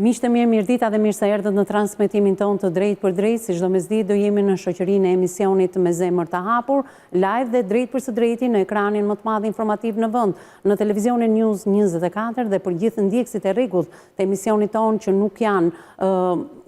Miqtë mirë, mirëdita dhe mirë se erdhët në transmetimin tonë të drejt për drejt, si çdo mesditë do jemi në shoqërinë e emisionit Me Zemër të Hapur, live dhe drejt për së drejti në ekranin më të madh informativ në vend, në televizionin News 24 dhe për gjithë ndjekësit e rregullt të emisionit tonë që nuk janë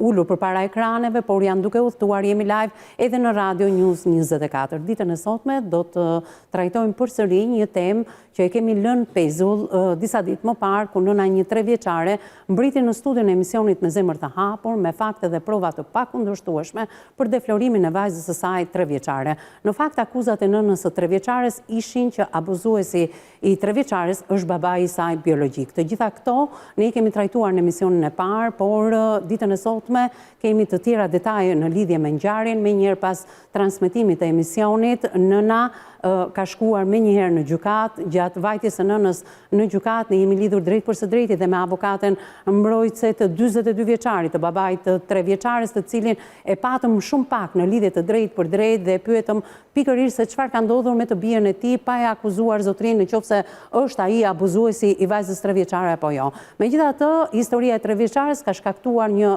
ulur përpara ekraneve, por janë duke udhëtuar, jemi live edhe në Radio News 24. Ditën e sotme do të trajtojmë përsëri një temë që e kemi lënë pezull disa ditë më parë, ku nëna një 3 vjeçare mbriti në studion e emisionit Me Zemër të Hapur me fakte dhe prova të pakundërshtueshme për deflorimin e vajzës së saj 3 vjeçare. Në fakt, akuzat e nënës së 3 vjeçares ishin që abuzuesi i 3 vjeçares është babai i saj biologjik. Të gjitha këto ne i kemi trajtuar në emisionin e parë, por ditën e sotme kemi të tjera detaje në lidhje me ngjarjen. Menjëherë pas transmetimit të emisionit, nëna ka shkuar menjëherë në gjykat, gjatë vajtjes së nënës në gjykat, ne jemi lidhur drejt për së drejti dhe me avokaten mbrojtëse të 42 vjeçarit të babait të 3 vjeçares, të cilin e patëm shumë pak në lidhje të drejt për drejt dhe pyetëm pikërisht se çfarë ka ndodhur me të bijën e tij, pa e akuzuar zotrin nëse është ai abuzuesi i vajzës 3 vjeçare apo jo. Megjithatë, historia e 3 vjeçares ka shkaktuar një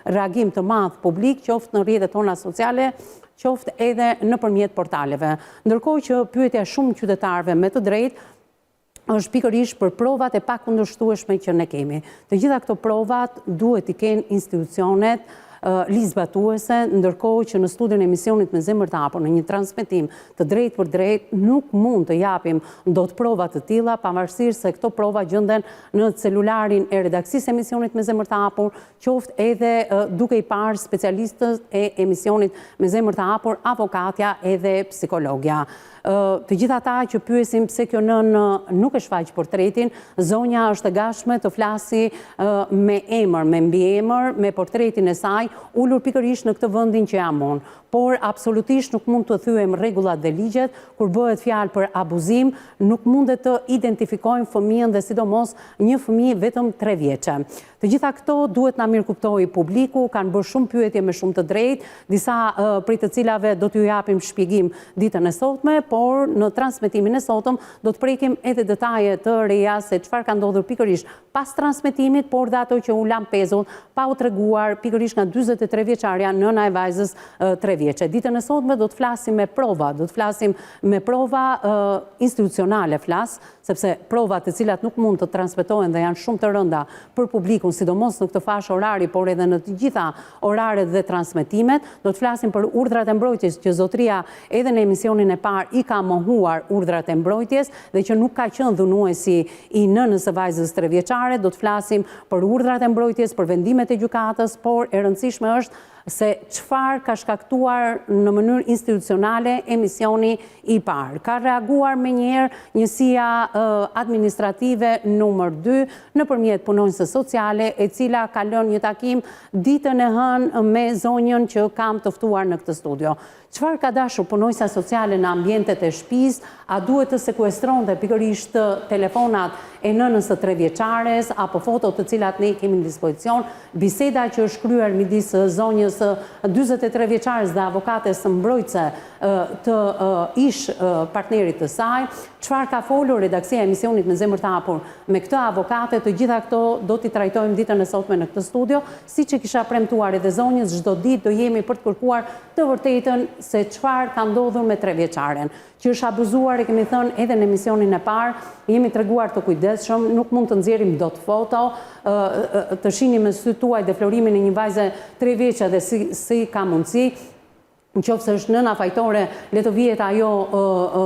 reagim të madh publik, qoftë në rrjetet tona sociale, qoftë edhe nëpërmjet portaleve. Ndërkohë që pyetja shumë qytetarëve me të drejtë është pikërisht për provat e pakundërshtueshme që ne kemi. Të gjitha këto provat duhet i kenë institucionet ligjzbatuese, ndërkohë që në studion e emisionit Me Zemër të Hapur, në një transmetim të drejt për drejt, nuk mund të japim dot prova të tilla, pavarësisht se këto prova gjenden në celularin e redaksisë emisionit Me Zemër të Hapur, qoftë edhe duke i parë specialistët e emisionit Me Zemër të Hapur, avokatja edhe psikologja. Të gjitha ata që pyesin pse kjo nënë nuk e shfaq portretin, zonja është e gatshme të flasi me emër, me mbiemër, me portretin e saj, ulur pikërisht në këtë vendin që jam unë. Por absolutisht nuk mund të thyejmë rregullat dhe ligjet, kur bëhet fjalë për abuzim, nuk mundet të identifikojmë fëmijën dhe sidomos një fëmijë vetëm 3 vjeçe. Të gjitha këto duhet na mirëkuptojë publiku, kanë bërë shumë pyetje me shumë të drejtë, disa prej të cilave do t'ju japim shpjegim ditën e sotme, por në transmetimin e sotëm do të prekim edhe detaje të reja se çfarë ka ndodhur pikërisht pas transmetimit, por dhe ato që u lan pezull pa u treguar pikërisht nga 43 vjeçaria, nëna e vajzës 3 vjeçe. Ditën e sotme do të flasim me prova, institucionale sepse provat të cilat nuk mund të transmetohen dhe janë shumë të rënda për publikun, sidomos në këtë fashë orari, por edhe në të gjitha oraret dhe transmetimet. Do të flasim për urdhrat e mbrojtjes, që zotria edhe në emisionin e parë i ka mohuar urdhrat e mbrojtjes dhe që nuk ka qenë dhunuesi i nënës së vajzës 3 vjeçare. Do të flasim për urdhrat e mbrojtjes, për vendimet e gjykatës, por e rëndësishme është se çfarë ka shkaktuar në mënyrë institucionale emisioni i parë. Ka reaguar menjëherë njësia administrative numër 2 nëpërmjet punonjëse sociale, e cila ka lënë një takim ditën e hënë me zonjën që kam të ftuar në këtë studio. Çfarë ka dashur punonjësa sociale në ambientet e shtëpisë? A duhet të sekuestronte pikërisht telefonat e nënës së 3 vjeçares apo fotot të cilat ne kemi në dispozicion? Biseda që është kryer midis zonjës së 43 vjeçares dhe avokates së mbrojtëse të ish partnerit të saj, çfarë ka folur redaksia e emisionit Me Zemër të Hapur me këtë avokate, të gjitha këto do t'i trajtojmë ditën e sotme në këtë studio, siç e kisha premtuar edhe zonjës, çdo ditë do jemi për të kërkuar të vërtetën se çfarë ka ndodhur me 3 vjeçaren, që është abuzuar, e kemi thënë edhe në emisionin e parë, jemi treguar të kujdesshëm, nuk mund të nxjerrim dot foto, të shihni me sytë tuaj deflorimin e një vajze 3 vjeçe dhe si ka mundësi. Nëse është nëna fajtore, le të vihet ajo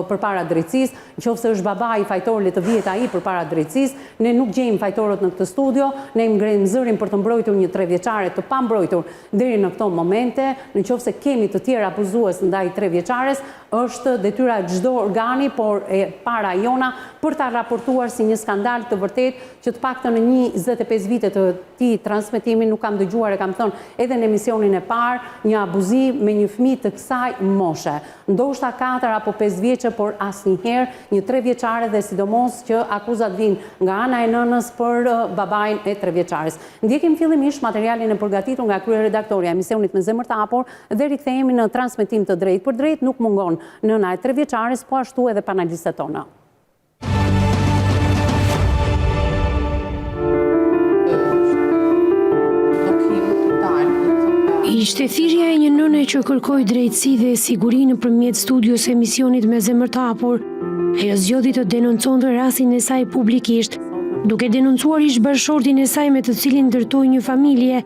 përpara drejtësisë, nëse është babai fajtor, le të vihet ai përpara drejtësisë. Ne nuk gjejmë fajtorët në këtë studio, ne ngrenim zërin për të mbrojtur një 3 vjeçare të pambrojtur deri në këto momente. Nëse kemi të tjerë abuzues ndaj 3 vjeçares, është detyra e çdo organi, por e para jona, për ta raportuar si një skandal të vërtet, që të paktën në 25 vite të këtij transmetimi nuk kam dëgjuar, e kam thënë edhe në emisionin e parë, një abuzim me një fëmijë të kësaj moshe. Ndoshta 4 apo 5 vjeçe, por asnjëherë një 3 vjeçare, dhe sidomos që akuzat vijnë nga ana e nënës për babain e 3 vjeçares. Ndjekim fillimisht materialin e përgatitur nga kryeredaktorja e emisionit Me Zemër të Hapur dhe rikthehemi në transmetim të drejt për drejt. Nuk mungon nëna e 3 vjeçares, po ashtu edhe panelistët tonë. Ishte thirrja e një nëne që kërkoi drejtësi dhe siguri nëpërmjet studios emisionit Me zemër të hapur. Ajo zgjodhi të denonconte rastin e saj publikisht, duke denoncuar ish-bashkëshortin e saj me të cilin ndërtoi një familje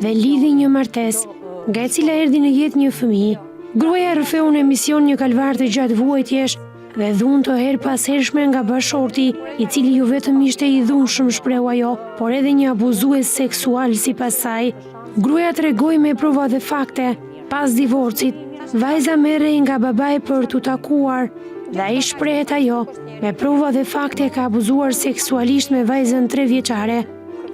dhe lidhi një martesë, nga e cila erdhi në jetë një fëmijë. Gruaja rrëfeu në emision një kalvar të gjatë vuajtjesh dhe dhunë të herë pas hershme nga bashkëshorti, i cili jo vetëm ishte i dhunshëm, shpreu ajo, por edhe një abuzues seksual sipas saj. Gruaja tregoi me prova dhe fakte. Pas divorcit, vajza merrej nga babai për t'u takuar dhe ai shprehet ajo, me prova dhe fakte ka abuzuar seksualisht me vajzën 3 vjeçare.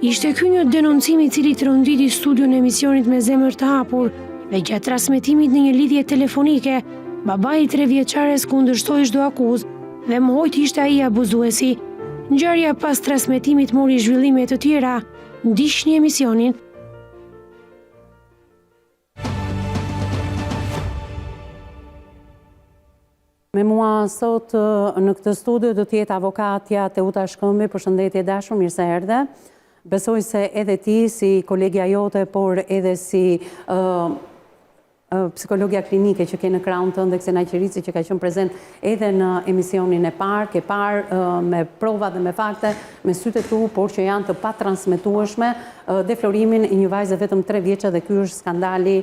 Ishte ky një denoncim i cili tronditi studion e emisionit Me zemër të hapur dhe gjatë transmetimit në një lidhje telefonike, babai i 3 vjeçares kundërshtoi çdo akuzë dhe mohoi ishte ai abuzuesi. Ngjarja pas transmetimit mori zhvillime të tjera. Ndiqni emisionin. Me mua sot në këtë studio do t'jetë avokatja Teuta Shkëmbi. Përshëndetje dashur, mirë se erdhe. Besoj se edhe ti si kolegja jote, por edhe si psikologja klinike që ke në krahun tënd, Xena Qirici, që ka qenë prezent edhe në emisionin e parë, ke parë me prova dhe me fakte, me sytë e tu, por që janë të patransmetueshme, deflorimin e një vajze vetëm 3 vjeçare, dhe ky është skandali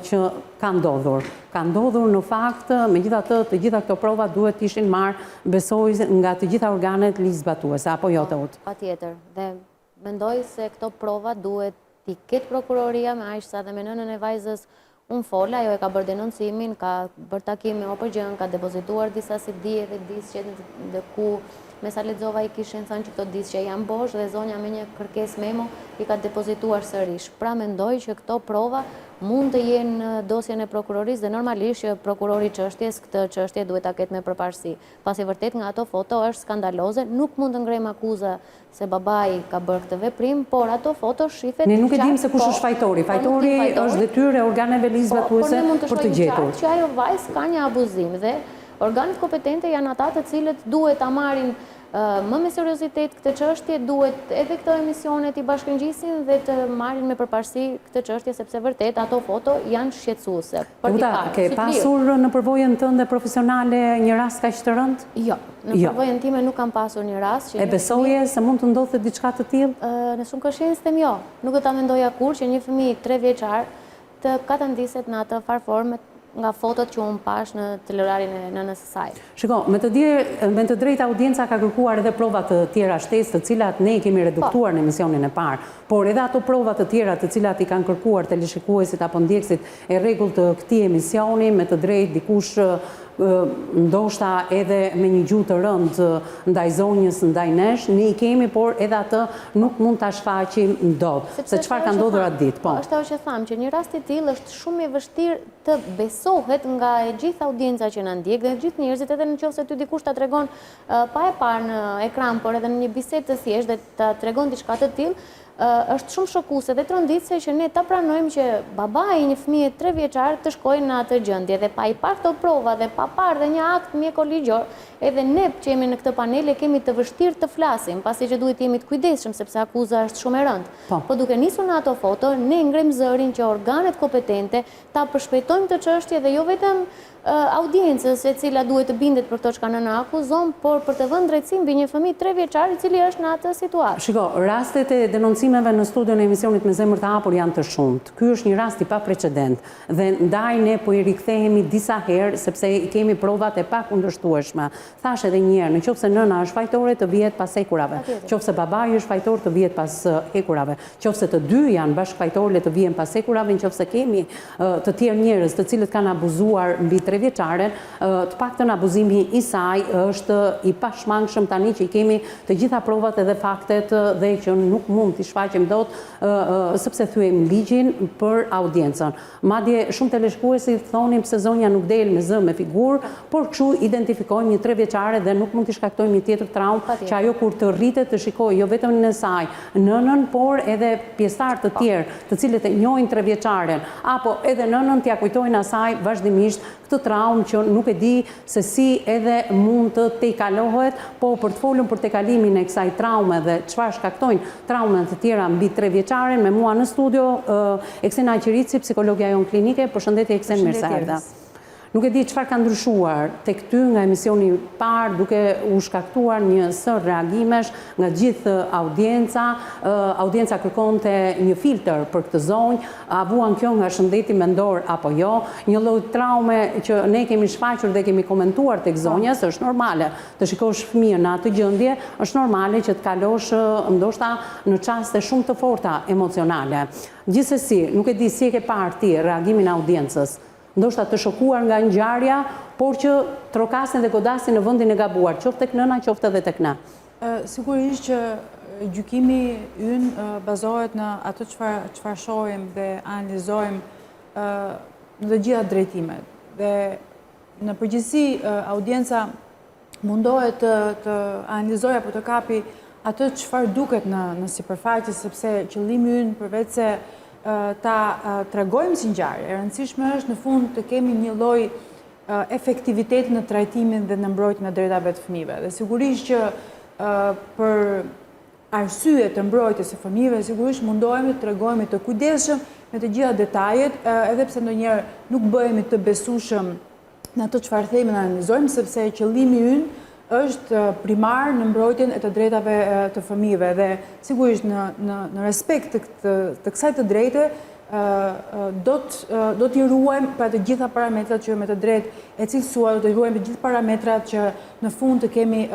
që ka ndodhur. Ka ndodhur në fakt, megjithatë të gjitha këto prova duhet të ishin marrë, besoj, nga të gjitha organet ligjzbatuese, apo jo Teut? Patjetër, dhe mendoj se këto prova duhet t'i ketë prokuroria me aq sa dhe me nënën e vajzës. Unë fola, ajo e ka bërë denoncimin, ka bërë takim me OPG-n, ka depozituar disa CD dhe disqe dhe ku me sa lexova i kishin thënë që këto disqe janë bosh dhe zonja me një kërkesë memo i ka depozituar sërish. Pra mendoj që këto prova mund të jenë në dosjen e prokurorisë dhe normalisht që prokurori çështjes këtë çështje duhet ta ketë me përparësi. Pasi vërtet nga ato foto është skandaloze, nuk mund të ngrem akuza se babai ka bërë këtë veprim, por ato foto shifet. Ne nuk e dim se kush është fajtori. Fajtori është detyrë e organeve ligjzbatuese për të gjetur. Që ajo vajzë ka një abuzim dhe organet kompetente janë ata të cilët duhet ta marrin më me seriozitet këtë çështje, duhet edhe këto emisionet i bashkëngjisin dhe të marrin me përparësi këtë çështje, sepse vërtet ato foto janë shqetësuese. Ke pasur në përvojën tënde profesionale një rast kaq të rënd? Jo, në përvojën time nuk kam pasur një rast. E besoje se mund të ndodhte diçka të tillë? Në shumë këshillës tem jo. Nuk do ta mendoja kur që një fëmijë 3 vjeçar të katandiset në atë farformë nga fotot që unë pash në telerarin e nënës së saj. Shiko, me të drejtë audienca ka kërkuar edhe prova të tjera shtesë, të cilat ne i kemi reduktuar në emisionin e parë, por edhe ato prova të tjera të cilat i kanë kërkuar teleshikuesit apo ndjekësit e rregullt të këtij emisioni, me të drejtë dikush ndoshta edhe me një gjuhë të rëndë ndaj zonjës, ndaj nesh, ne i kemi, por edhe atë nuk mund ta shfaqim dot. Se çfarë ka ndodhur atë ditë? Po. Është ajo që tham, që një rast i tillë është shumë i vështirë të besohet nga e gjithë audienca që na ndjek dhe gjithë njerëzit, edhe nëse ty dikush ta tregon pa e parë në ekran, por edhe në një bisedë të thjeshtë dhe ta tregon diçka të tillë, është shumë shokuese dhe tronditse që ne ta pranojmë që babai i një fëmie 3 vjeçar të shkojë në atë gjendje dhe pa i parë këto prova dhe pa parë dhe një akt mjekoligjor, edhe ne që jemi në këtë panel e kemi të vështirë të flasim, pasi që duhet të jemi të kujdesshëm sepse akuza është shumë e rëndë. Po duke nisur në ato foto, ne ngrem zërin që organet kompetente ta përshpejtojmë këtë çështje dhe jo vetëm audiencës e cila duhet të bindet për këto çka nëna akuzon, por për të vënë drejtësi mbi një fëmijë 3 vjeçar i cili është në atë situatë. Shiko, rastet e denoncimeve në studion e emisionit Me zemër të hapur janë të shumtë. Ky është një rast i paprecedent dhe ndaj ne po i rikthehemi disa herë sepse i kemi provat e pakundërshtueshme. Thash edhe një herë, nëse nëna është fajtore të vihet pas hekurave, nëse babai është fajtor të vihet pas hekurave, nëse të dy janë bashkëfajtorë të vihen pas hekurave, nëse kemi të tjerë njerëz të cilët kanë abuzuar mbi 3 vjeçaren, të paktën abuzimi i saj është i pashmangshëm tani që i kemi të gjitha provat edhe faktet dhe që nuk mund t'i shfaqem dot sepse thyejmë ligjin për audiencën. Madje shumë teleshikuesi thonin pse zonja nuk del me zë me figurë, por kështu identifikojmë një 3 vjeçare dhe nuk mund t'i shkaktojmë një tjetër traumë që ajo kur të rritet të shikojë jo vetëm në saj nënën, por edhe pjesëtar të tjerë të cilët e njohin 3 vjeçaren apo edhe nënën t'ia kujtojnë asaj vazhdimisht këtë traumë që nuk e di se si edhe mund të tejkalohet, po për të folur për tejkalimin e kësaj traume dhe çfarë shkaktojnë traumën të tjera mbi 3 vjeçaren, me mua në studio Eksena Qirici, psikologja jonë klinike. Përshëndetje Eksen, mirë se erdha. Nuk e di çfarë ka ndryshuar tek ty nga emisioni parë, duke u shkaktuar një sër reagimesh nga gjithë audienca. Audienca kërkonte një filtr për këtë zonjë, a vuan kjo nga shëndeti mendor apo jo? Një lloj traume që ne kemi shfaqur dhe kemi komentuar tek zonja, se është normale të shikosh fëmijën në atë gjendje, është normale që të kalosh ndoshta në çaste shumë të forta emocionale. Gjithsesi, nuk e di si e ke parë ti reagimin e audiencës. Ndoshta të shokuar nga ngjarja, por që trokasin dhe godasin në vendin e gabuar, qoftë tek nëna, qoftë edhe tek na. Sigurisht që gjykimi ynë bazohet në atë çfarë shohim dhe analizojmë në të gjitha drejtimet. Dhe në përgjithësi audienca mundohet të analizojë apo të kapi atë çfarë duket në sipërfaqe, sepse qëllimi ynë përveç se ta tregojmë si ngjarje, e rëndësishme është në fund të kemi një lloj efektiviteti në trajtimin dhe në mbrojtjen e drejtave të fëmijëve. Dhe sigurisht që për arsye të mbrojtjes së fëmijëve, sigurisht mundohemi të tregojmë të kujdesshëm me të gjitha detajet, edhe pse ndonjëherë nuk bëhemi të besueshëm në ato çfarë themi dhe analizojmë, sepse qëllimi ynë është primar në mbrojtjen e të drejtave të fëmijëve dhe sigurisht në respekt të kësaj të drejte do t'i ruajmë për të gjitha parametrat që me të drejtë e cilësuar, do t'i ruajmë për gjithë parametrat që në fund të kemi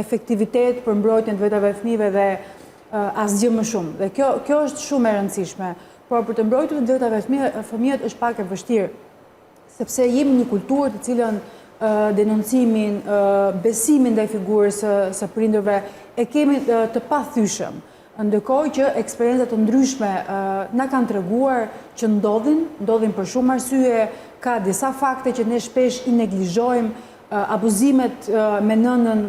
efektivitet për mbrojtjen e drejtave të fëmijëve dhe asgjë më shumë. Dhe kjo është shumë e rëndësishme, por për të mbrojtur të drejtave të fëmijët është pak e vështirë, sepse jemi një kulturë të cilën denoncimin, besimin ndaj figurës së prindërve e kemi të pathyeshëm. Ndërkohë që eksperiencat të ndryshme na kanë treguar që ndodhin për shumë arsye, ka disa fakte që ne shpesh i neglizhojmë, abuzimet me nënën,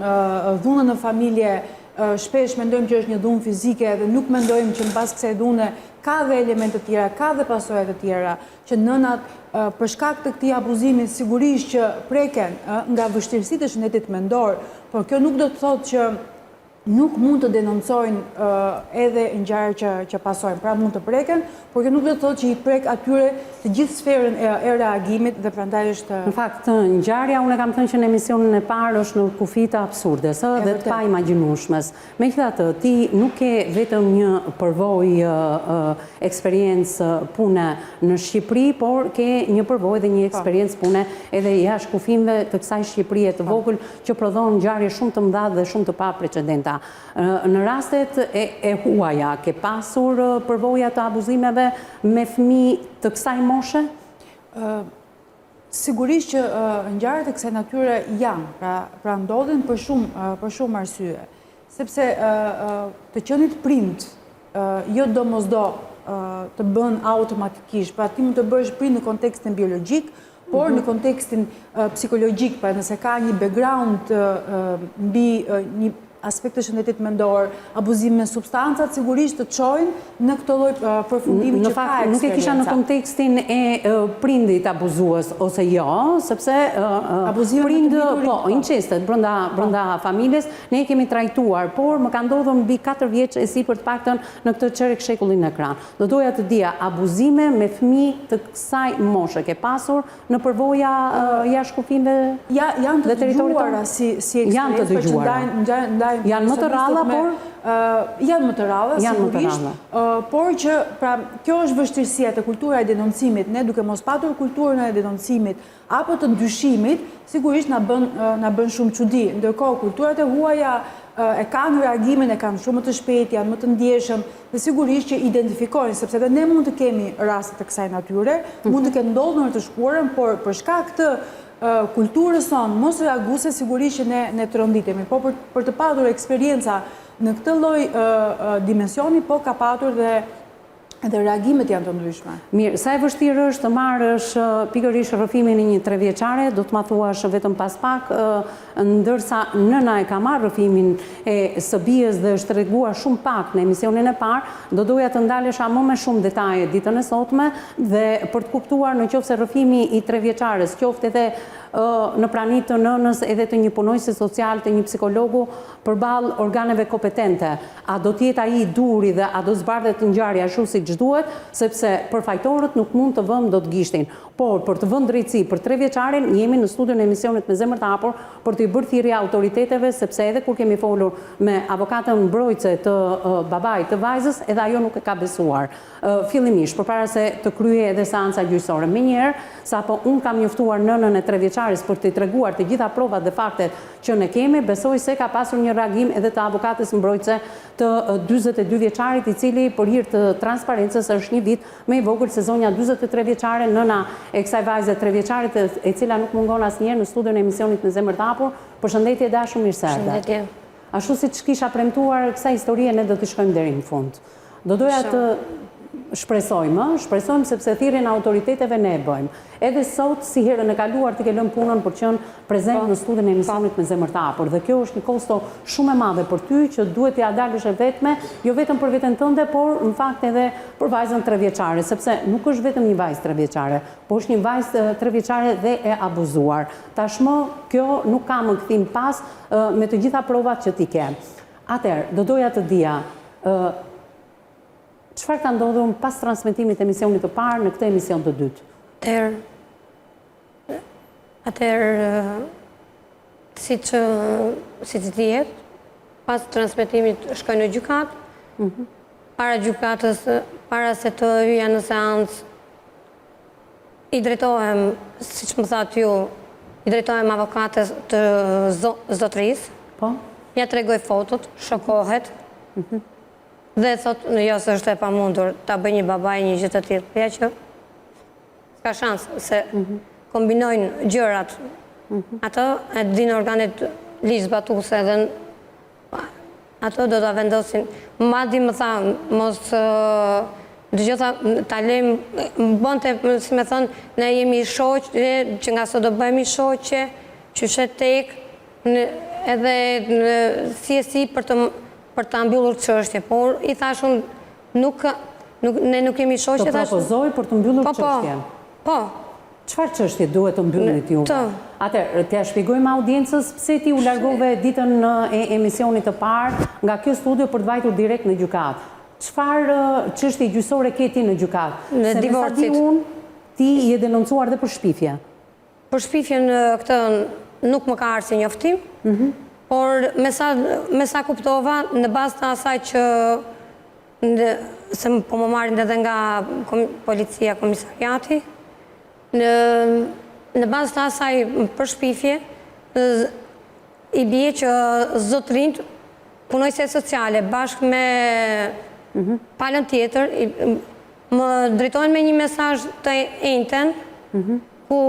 dhunën në familje, shpesh mendojmë që është një dhunë fizike dhe nuk mendojmë që mbas kësaj dhune ka dhe elemente të tjera, ka dhe pasoja të tjera, që nënat për shkak të këtij abuzimi sigurisht që preken nga vështirësitë e shëndetit mendor, por kjo nuk do të thotë që nuk mund të denoncojnë edhe ngjarje që pasojnë, pra mund të preken, por kjo nuk do të thotë që i prek atyre të gjithë sferën e reagimit dhe prandaj është... Në fakt, ngjarja, unë kam thënë që në emisionin e parë është në kufita absurdes dhe të pa imagjinueshmes. Megjithatë, ti nuk ke vetëm një përvojë eksperiencë pune në Shqipëri, por ke një përvojë dhe një eksperiencë pune edhe jashtë kufimeve të kësaj Shqipërie të vogël që prodhon ngjarje shumë të mëdha dhe shumë të paprecedenta. Në rastet e huaja, ke pasur përvoja të abuzimeve me fëmijë të kësaj moshe? Sigurisht që ngjarjet e kësaj natyre janë, pra ndodhin për shumë arsye. Sepse të qenit prind, jo domosdo të bën automatikisht, pra ti mund të bësh prind në kontekstin biologjik, por në kontekstin psikologjik, pra nëse ka një background mbi një aspekt të shëndetit mendor, abuzim me substancat, sigurisht të çojnë në këtë lloj përfundimi që ka eksperienca. Nuk e kisha në kontekstin e prindit abuzues ose jo, sepse prindë, po, incestet brenda familjes, ne kemi trajtuar, por më ka ndodhur mbi 4 vjeç e si për të paktën në këtë çerek shekullin ekran. Do doja të dija, abuzime me fëmijë të kësaj moshe ke pasur në përvoja jashtë kufimeve dhe territorit? Janë të dëgjuara. Janë më të rralla, por? Janë më të rralla, sigurisht, por që kjo është vështirësia të kultura e denoncimit. Ne duke mos patur kulturën e denoncimit apo të ndyshimit, sigurisht na bën shumë çudi. Ndërkohë, kulturat e huaja e kanë reagimin, e kanë shumë të shpejtë, janë më të ndjeshëm dhe sigurisht që identifikojnë, sepse edhe ne mund të kemi raste të kësaj natyre, mund të kenë ndodhur në të shkuarën, por për shkak të kulturës sonë mos reaguese, sigurisht që ne tronditemi, po për të patur eksperienca në këtë lloj dimensioni, po ka patur dhe edhe reagimet janë të ndryshme. Mirë, sa e vështirë është të marrësh pikërisht rrëfimin e një 3 vjeçare, do të ma thuash vetëm pas pak, ndërsa nëna e ka marrë rrëfimin e së bijës dhe është treguar shumë pak në emisionin e parë, do doja të ndalesha më me shumë detaje ditën e sotme dhe për të kuptuar në qoftë se rrëfimi i 3 vjeçares, qoftë edhe në pranit të nënës edhe të një punojësi social, të një psikologu përballë organeve kompetente. A do t'jetë ai i duri dhe a do zbardhet ngjarja ashtu siç duhet, sepse përfajtorët nuk mund të vëmë dot gishtin. Por për të vënë drejtësi për 3 vjeçarin jemi në studion e emisionit Me zemër të hapur për të i bërë thirrje autoriteteve, sepse edhe kur kemi folur me avokatën mbrojtëse të babait të vajzës, edhe ajo nuk e ka besuar. Fillimisht, përpara se të kryej edhe seanca gjyqësore. Menjëherë, sapo unë kam njoftuar nënën e 3 vjeçares për të treguar të gjitha provat dhe faktet që ne kemi, besoj se ka pasur një reagim edhe të avokatës mbrojtëse të 42 vjeçarit, i cili për hir të transparencës është një vit më i vogël se zonja 43 vjeçare, nëna e kësaj vajze 3 vjeçarit, e cila nuk mungon asnjëherë në studion e emisionit Me zemër të hapur. Përshëndetje dashur, mirë se erdhe. Përshëndetje. Ashtu siç kisha premtuar, kësaj historie ne do t'i shkojmë deri në fund. Do doja të shpresojmë sepse thirrjen e autoriteteve ne e bëjmë. Edhe sot, si herën e kaluar, ti ke lënë punën për të qenë prezent në studion e emisionit Me zemër të hapur. Dhe kjo është një kosto shumë e madhe për ty që duhet t'ia dalësh e vetme, jo vetëm për veten tënde, por në fakt edhe për vajzën 3 vjeçare, sepse nuk është vetëm një vajzë 3 vjeçare, por është një vajzë 3 vjeçare dhe e abuzuar. Tashmë kjo nuk ka më kthim pas me të gjitha provat që ti ke. Atëherë, do doja të dija çfarë ka ndodhur pas transmetimit të emisionit të parë në këtë emision të dytë? Atëherë, siç dihet, pas transmetimit shkoj në gjykat, para gjykatës, para se të hyja në seancë, i drejtohem, siç më thatë ju, i drejtohem avokatës të zotërisë, Po? ja tregoj fotot, shokohet, dhe thot, jo se është e pamundur, ta bëj një babaj një gjë të tillë, që s'ka shans, se kombinojnë gjërat. Ato e dinë organet ligjzbatuese dhe ato do ta vendosin. Madje më tha, mos dëgjota ta lejmë, bënte, si me thënë, ne jemi shoqë, që nga sot do bëhemi shoqe, që shet tek, edhe si për të mbyllur çështje, por i thash unë ne nuk kemi shoqe. Të propozoj për të mbyllur çështjen. Po. Çfarë çështje duhet të mbyllit ju? Atëherë, t'ia shpjegojmë audiencës pse ti u largove ditën e emisionit të parë nga kjo studio për të vajtur direkt në gjykat. Çfarë çështje gjyqësore ke ti në gjykat? Në divorcit. Ti je denoncuar dhe për shpifje. Për shpifjen këtë nuk më ka ardhur si njoftim. Por me sa kuptova, në bazë të asaj që se po më marrin edhe nga policia, komisariati, në bazë të asaj për shpifje, i bie që zotërinjt, punojëse sociale, bashkë me palën tjetër, më drejtojnë me një mesazh të enjten, ku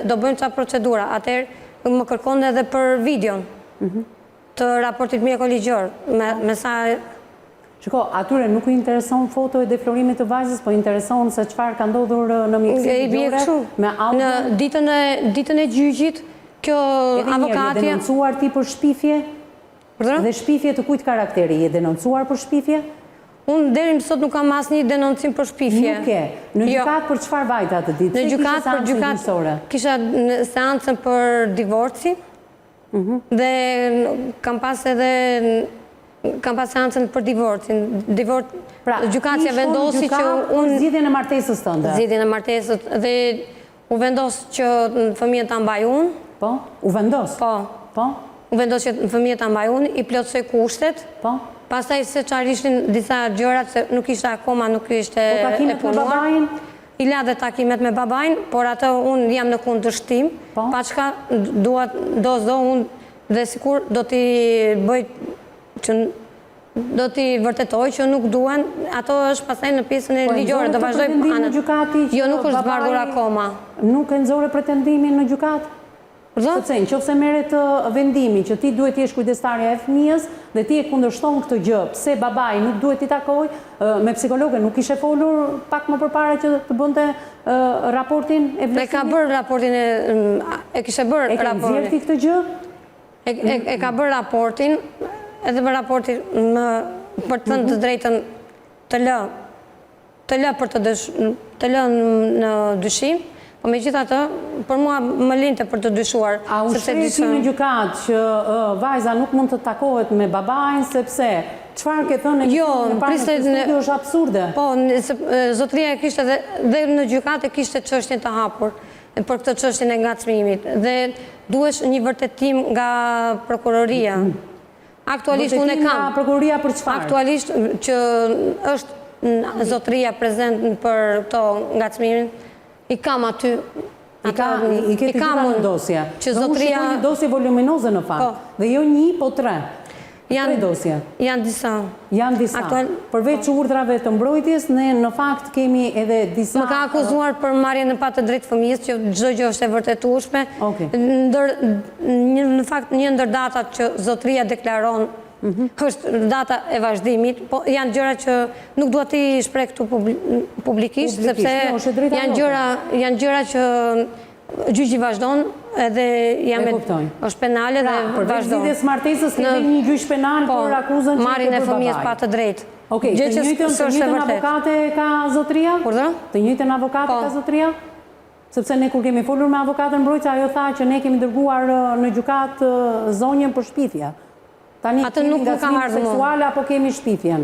do bëjmë ca procedura. Atëherë më kërkon edhe për videon të raportit mjekoligjor, me sa... Shiko, atyre nuk i intereson foto e deflorimit të vajzës, po intereson se çfarë ka ndodhur në mjekësinë ligjore me audio. Në ditën e gjyqit, kjo avokatja... Je denoncuar ti për shpifje? Dhe shpifje të kujt karakteri? Je denoncuar për shpifje? Unë deri më sot nuk kam asnjë denoncim për shpifje. Nuk e. Në gjykat për çfarë vajta të ditë? Në gjykat kisha seancën për divorcin, dhe kam pas seancën për divorcin. Gjykatja vendosi që unë... Zgjidhjen e martesës tënde. Zgjidhjen e martesës dhe u vendos që fëmijën ta mbaj unë. Po? U vendos? Po. U vendos që fëmijën ta mbaj unë, i plotësoj kushtet. Po? Pastaj se çfarë ishin disa gjërat se nuk ishte akoma, nuk ishte e punuar. Po takimet me babain? I la dhe takimet me babain, por ato unë jam në kundërshtim, pa çka do unë dhe sikur do t'i bëj që do t'i vërtetoj që nuk duan, ato është pastaj në pjesën e ligjore, do vazhdoj anën. Jo, nuk është zbardhur akoma. Nuk e nxorë pretendimin në gjykat? Sepse në qoftë se merret vendimi që ti duhet të jesh kujdestarja e fëmijës dhe ti e kundërshton këtë gjë, pse babai nuk duhet t'i takoj me psikologe, nuk kishe folur pak më përpara që të bënte raportin e vlerësimit? E ka bërë raportin e kishe bërë raportin. E ke nxjerrë ti këtë gjë? E ka bërë raportin, edhe me raportin për të thënë të drejtën të lë në dyshim, po me gjitha të, për mua më linte për të dyshuar. A u shkreti në gjykat që vajza nuk mund të takohet me babain, sepse çfarë ke thënë në parë në studio është absurde? Po, zotëria e kishte dhe në gjykat e kishte çështjen të hapur për këtë çështjen e ngacmimit dhe duhesh një vërtetim nga prokuroria. Aktualisht unë e kam. Nga prokuroria për çfarë? Aktualisht që është zotëria prezent për këto ngacmimin, i kam aty. I ke të gjitha në dosje. Që do unë shikoj një dosje voluminoze në fakt. Dhe jo një, po 3. 3 dosje. Janë disa. Janë disa. Përveç urdhrave të mbrojtjes, ne në fakt kemi edhe disa... Më ka akuzuar për marrjen në patë drejt fëmijës, që çdo gjë është e vërtetueshme. Në fakt një ndër datat që zotëria deklaron është data e vazhdimit, po janë gjëra që nuk dua t'i shpreh këtu publikisht, sepse janë gjëra që gjyqi vazhdon edhe është penale dhe vazhdon. Përveç zgjidhjes martesës kemi një gjyq penal për akuzën që marrjen e fëmijës pa të drejtë. Okej, të njëjtën avokate ka zotëria? Të njëjtën avokate ka zotëria? Sepse ne kur kemi folur me avokatën mbrojtëse, ajo tha që ne kemi dërguar në gjykat zonjën për shpifje. Tani kemi ngacmim seksual apo kemi shpifjen?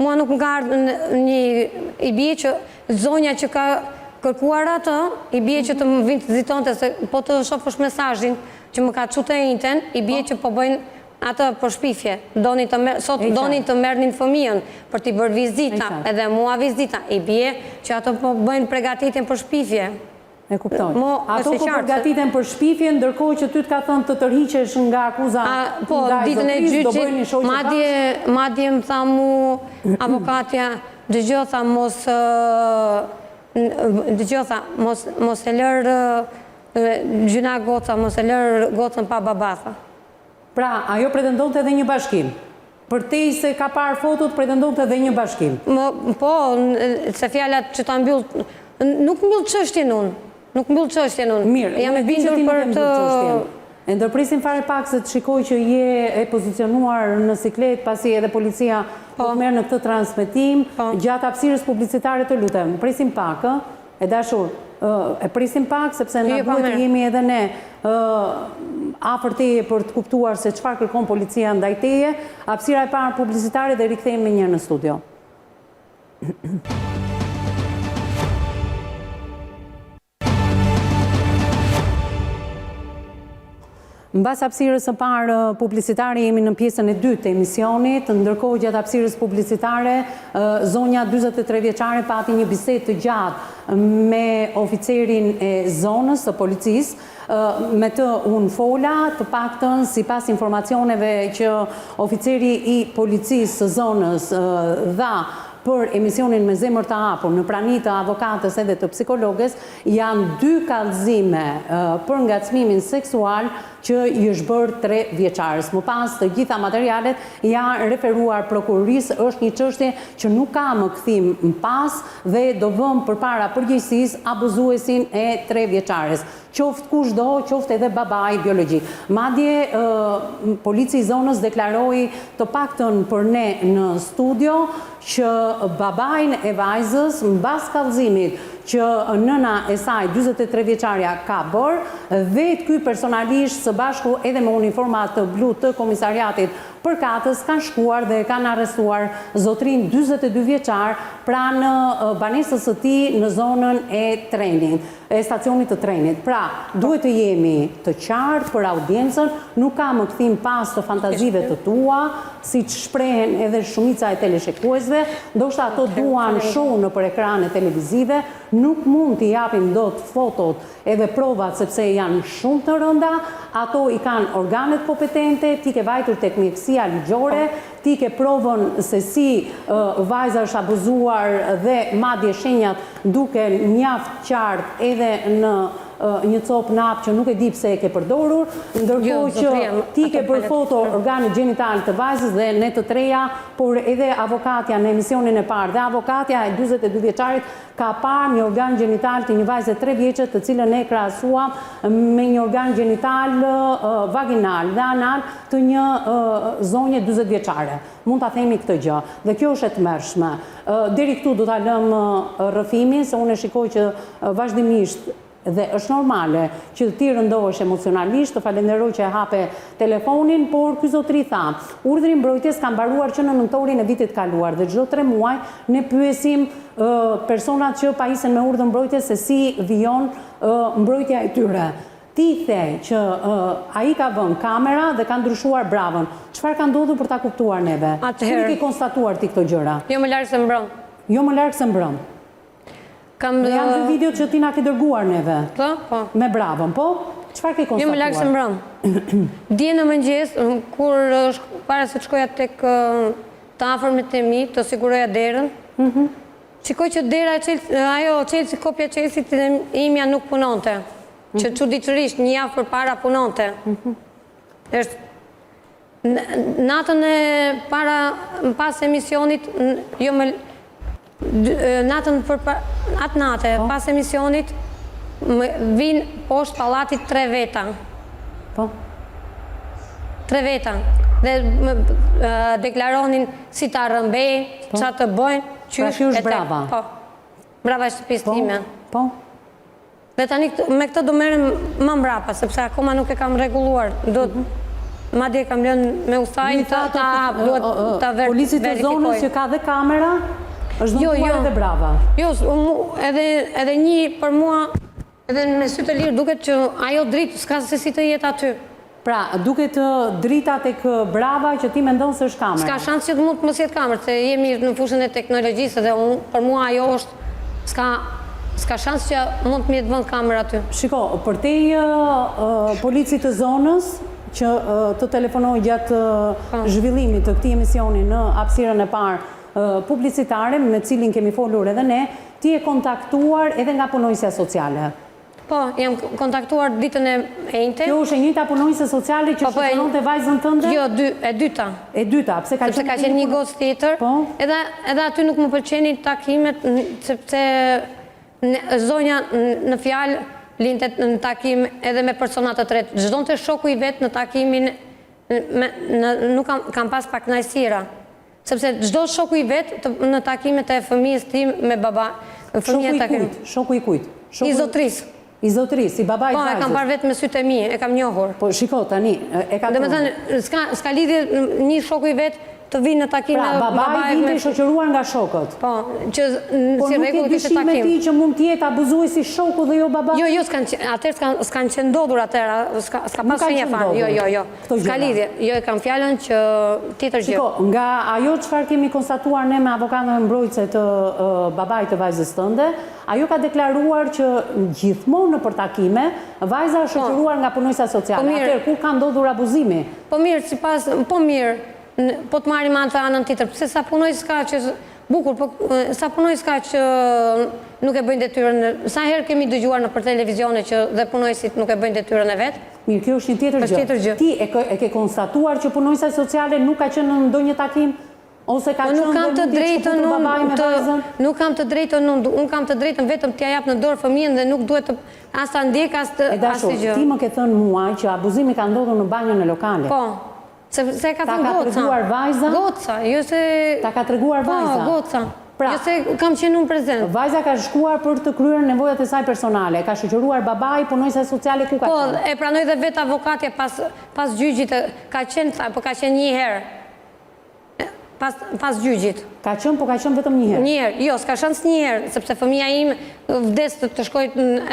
Mua nuk më ka ardhur i bie që zonja që ka kërkuar atë, i bie që të më vinë të zitonte, se po të shofësh mesazhin që më ka çuar të njëjtën, i bie që po bëjnë atë për shpifje. Sot donin të merrnin fëmijën për t'i bërë vizita, edhe mua vizita, i bie që ato po bëjnë përgatitjen për shpifje. E kuptoj. Ato po përgatiten për shpifje, ndërkohë që ty të ka thënë të tërhiqesh nga akuza po, ditën e gjyqit, madje më tha mu avokatja, dëgjotha mos e lërë gjyna goca, mos e lërë gocën pa babatha. Pra, ajo pretendonte edhe një bashkim? Për te se ka parë fotot, pretendonte edhe një bashkim? Po, se fjallat që ta mbyll, nuk mbyll çështjen unë. Nuk mbyll çështjen unë. Mirë, jam e bindur për të... E ndërprisim fare pak se të shikoj që je e pozicionuar në siklet, pasi edhe policia po merr në këtë transmetim, gjatë hapësirës publicitare të lutem. Presim pak, e dashur, e presim pak, sepse na duhet të jemi edhe ne afër teje për të kuptuar se çfarë kërkon policia ndaj teje. Hapësira e parë publicitare dhe rikthehemi më njëherë në studio. Mbas hapësirës së parë publicitare jemi në pjesën e dytë të emisionit, ndërkohë gjatë hapësirës publicitare zonja 43 vjeçare pati një bisedë të gjatë me oficerin e zonës së policisë. Me të unë fola, të paktën sipas informacioneve që oficeri i policisë së zonës dha për emisionin Me zemër të hapur në prani të avokatës edhe të psikologes, janë 2 kallëzime për ngacmimin seksual që i është bërë 3 vjeçares. Më pas të gjitha materialet janë referuar prokurorisë, është një çështje që nuk ka më kthim më pas dhe do vëmë përpara përgjegjësisë abuzuesin e 3 vjeçares. Qoftë kushdo, qoftë edhe babai biologjik. Madje polici i zonës deklaroi të paktën për ne në studio që babain e vajzës mbas kallëzimit që nëna e saj 43 vjeçarja ka bërë, vetë ky personalisht së bashku edhe me uniformat të blu të komisariatit përkatës kanë shkuar dhe kanë arrestuar zotrin 42 vjeçar pranë banesës së tij në zonën e trenit, e stacionit të trenit. Pra, duhet të jemi të qartë për audiencën, nuk ka më kthim pas të fantazive të tua, siç shprehen edhe shumica e teleshikuesve, ndoshta ato duan show nëpër ekrane televizive, nuk mund t'i japim dot fotot edhe provat sepse janë shumë të rënda, ato i kanë organet kompetente, ti ke vajtur tek mjekësia ligjore, ti ke provën se si vajza është abuzuar dhe madje shenjat duken mjaft qartë edhe në një copë nap që nuk e di pse e ke përdorur, ndërkohë që ti ke bërë foto organit gjenital të vajzës dhe ne të treja, por edhe avokatja në emisionin e parë dhe avokatja e 42 vjeçarit ka parë një organ gjenital të një vajze 3 vjeçe të cilën ne krahasuam me një organ gjenital vaginal dhe anal të një zonje 40 vjeçare. Mund ta themi këtë gjë. Dhe kjo është e tmerrshme. Deri këtu do ta lëm rrëfimin se unë shikoj që vazhdimisht dhe është normale që ti rëndohesh emocionalisht, të falenderoj që e hape telefonin, por ky zotëri tha, urdhri i mbrojtjes ka mbaruar që në nëntorin e vitit kaluar dhe çdo 3 muaj ne pyesim personat që pajisen me urdhër mbrojtjes se si vijon mbrojtja e tyre. Ti the që ai ka vënë kamera dhe ka ndryshuar bravën. Çfarë ka ndodhur për ta kuptuar neve? Ku ke konstatuar ti këto gjëra? Jo më larg se mbrëm. Jo më larg se mbrëm. Janë 2 videot që ti na ke dërguar neve. Po. Me bravën, po? Çfarë ke konstatuar? Jo më larg se mbrëm. Dje në mëngjes, kur para se të shkoja tek të afërmit e mi, të siguroja derën, shikoj që dera ajo Chelsea, kopja Chelsea të imja nuk punonte. Që çuditërisht një javë përpara punonte. Natën e para pas emisionit, jo më atë natë, pas emisionit, vinë poshtë pallatit 3 veta. Po? 3 veta. Dhe deklaronin si ta rëmbej, qa të bëjnë, Pra kjo është brava? Po. Brava e shtëpisë time. Po? Dhe tani me këtë do merrem më mbrapa, sepse akoma nuk e kam rregulluar. Madje kam lënë me usaj ta verifikoj. Polici të zonës që ka dhe kamera, është nëntuar edhe brava. Jo, edhe një për mua, edhe me sy të lirë, duket që ajo dritë s'ka se si të jetë aty. Pra, duket drita tek brava që ti mendon se është kamera. S'ka shans që të mund të mos jetë kamerë, se jemi në fushën e teknologjisë dhe për mua ajo është, s'ka shans që mund të mjetë vënd kamerë aty. Shiko, për te policit të zonës, që të telefonoj gjatë zhvillimit të këtij emisioni në hapësirën e parë publicitare, me cilin kemi folur edhe ne, ti e kontaktuar edhe nga punojësja sociale. Po, jam kontaktuar ditën e njëjtë. Kjo është e njëjta punojëse sociale që shëtëronte vajzën tënde? Jo, e dyta. E dyta, pse ka qenë një gocë tjetër. Edhe aty nuk më pëlqeni takimet, sepse zonja në fjalë lintet në takim edhe me personat të tretë. Çdonte shoku i vet në takimin, nuk kam pas pak kënaqësira. Sepse çdo shoku i vet në takimet e fëmijës tim me baba. Shoku i kujt? I zotris. I zotris, i babait vajzës. Po, e kam parë vetë me sytë e mi, e kam njohur. Po, shiko, tani, e kam njohur. Dhe s'ka lidhje një shoku i vet të vinë në takim me babait. Pra, babai vinte shoqëruar nga shokët. Po, që si rregull kishte takim. Po, nuk e ti që mund t'jetë abuzuesi shoku dhe jo babai? Jo, atëherë s'kan qenë ndodhur atëherë, s'ka pas shenja fare. Jo. S'ka lidhje. Jo, e kam fjalën që tjetër gjë. Shiko, nga ajo çfarë kemi konstatuar ne me avokatën e mbrojtëse të babait të vajzës tënde, ajo ka deklaruar që gjithmonë në përtakime, vajza është shoqëruar nga punojësa sociale. Atëherë, kur ka ndodhur abuzimi? Po mirë, po të marim anë të anën tjetër, pëse sa punoj s'ka që bukur, sa punoj s'ka që nuk e bëjnë detyrën, sa herë kemi dëgjuar në për televizione që dhe punojësit nuk e bëjnë detyrën e vetë? Mirë, kjo është një tjetër gjë. Ti e ke konstatuar që punojësa sociale nuk ka qenë në ndonjë takim? Ose ka qenë dhe mund t'i shkutur babaj me vajzën? Nuk kam të drejtën unë kam të drejtën vetëm t'ja jap në dorë fëmijën dhe nuk duhet as ta ndjek as të gjë. Ti më ke thënë muaj që abuzimi ka ndodhur në banjën e lokale. Po. Se ka thënë goca. Ta ka treguar vajza? Goca, jo se... Ta ka treguar vajza? Po, goca. Jo se kam qenë unë prezent. Vajza ka shkuar për të kryer nevojat e saj personale. Ka shoqëruar babai, punojësa sociale, ku ka qenë? Po, e pranoj dhe vetë avokatja pas gjyqit. Ka qenë një herë. Pas gjyqit. Ka qenë, po ka qenë vetëm një herë? Një herë, jo, s'ka shans një herë, sepse fëmija im vdes të shkoj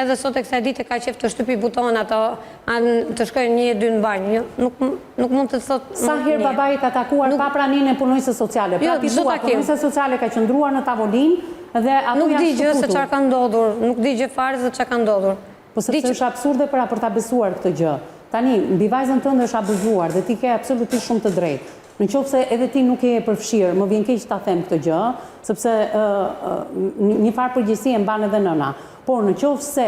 edhe sot e kësaj dite ka qef të shtypi buton ato, të shkoj 1-2 në banjë. Nuk mund të thot... Sa herë babai ka takuar pa praninë e punojëse sociale? Jo, çdo takim. Punojëse sociale ka qëndruar në tavolinë dhe ato nuk janë di gjë se çfarë ka ndodhur, nuk di gjë fare se çfarë ka ndodhur. Po sepse është absurde për ta besuar këtë gjë. Tani, mbi vajzën tënde është abuzuar dhe ti ke absolutisht shumë të drejtë. Në qoftë se edhe ti nuk je përfshirë, më vjen keq ta them këtë gjë, sepse një farë përgjegjësi e mban edhe nëna. por në qoftë se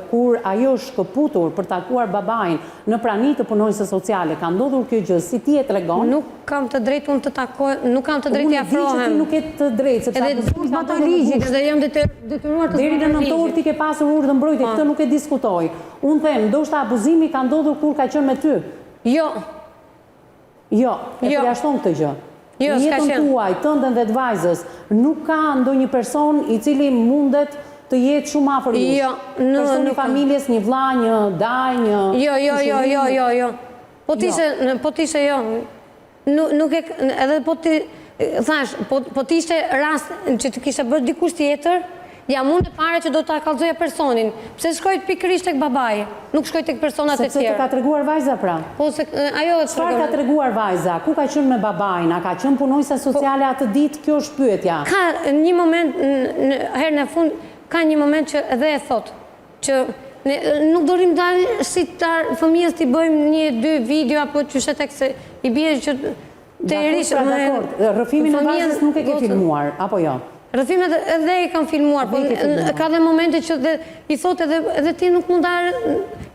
kur ajo është shkëputur për takuar babain në prani të punonjëse sociale, ka ndodhur kjo gjë, si ti e tregon? Nuk kam të drejtë unë të takoj, nuk kam të drejtë i afrohem. Unë e di që ti nuk e të drejtë, sepse edhe zbatoj ligjin, edhe jam detyruar të deri në zbatoj nëntor ti ke pasur urdhë mbrojtje, këtë nuk e diskutoj. Unë them, ndoshta abuzimi ka ndodhur kur ka qenë me ty. Jo, E përjashton këtë gjë. Jo, Në s'ka jetën qenë. tuaj, tëndën dhe të vajzës, nuk ka ndonjë person i cili mundet të jetë shumë afër jush. Jo, Personi i familjes, një vlla, një daj, një Jo. Po t'ishe jo. Nuk e, edhe po ti, thash, po t'ishte rast që të kishe bërë dikush tjetër, jam unë e pare që do t'a kallëzoja personin. Pse shkojt pikërisht tek babai, nuk shkojt tek personat e sepse të tjerë. ka treguar vajza pra. Po se ajo e Çfarë ka treguar vajza? Ku ka qenë me babain? A ka qenë punonjëse sociale atë ditë? Kjo është pyetja. Ka një moment, herën e fund, ka një moment që edhe e thot, që nuk dorim dalë si fëmijës t'i bëjmë 1-2 video, apo që shetek se i bje që të erishë. Rrëfimin e vajzës nuk e ke filmuar, apo jo? Rrëfimet edhe i kam filmuar, po ka dhe momente që i thot edhe ti nuk mund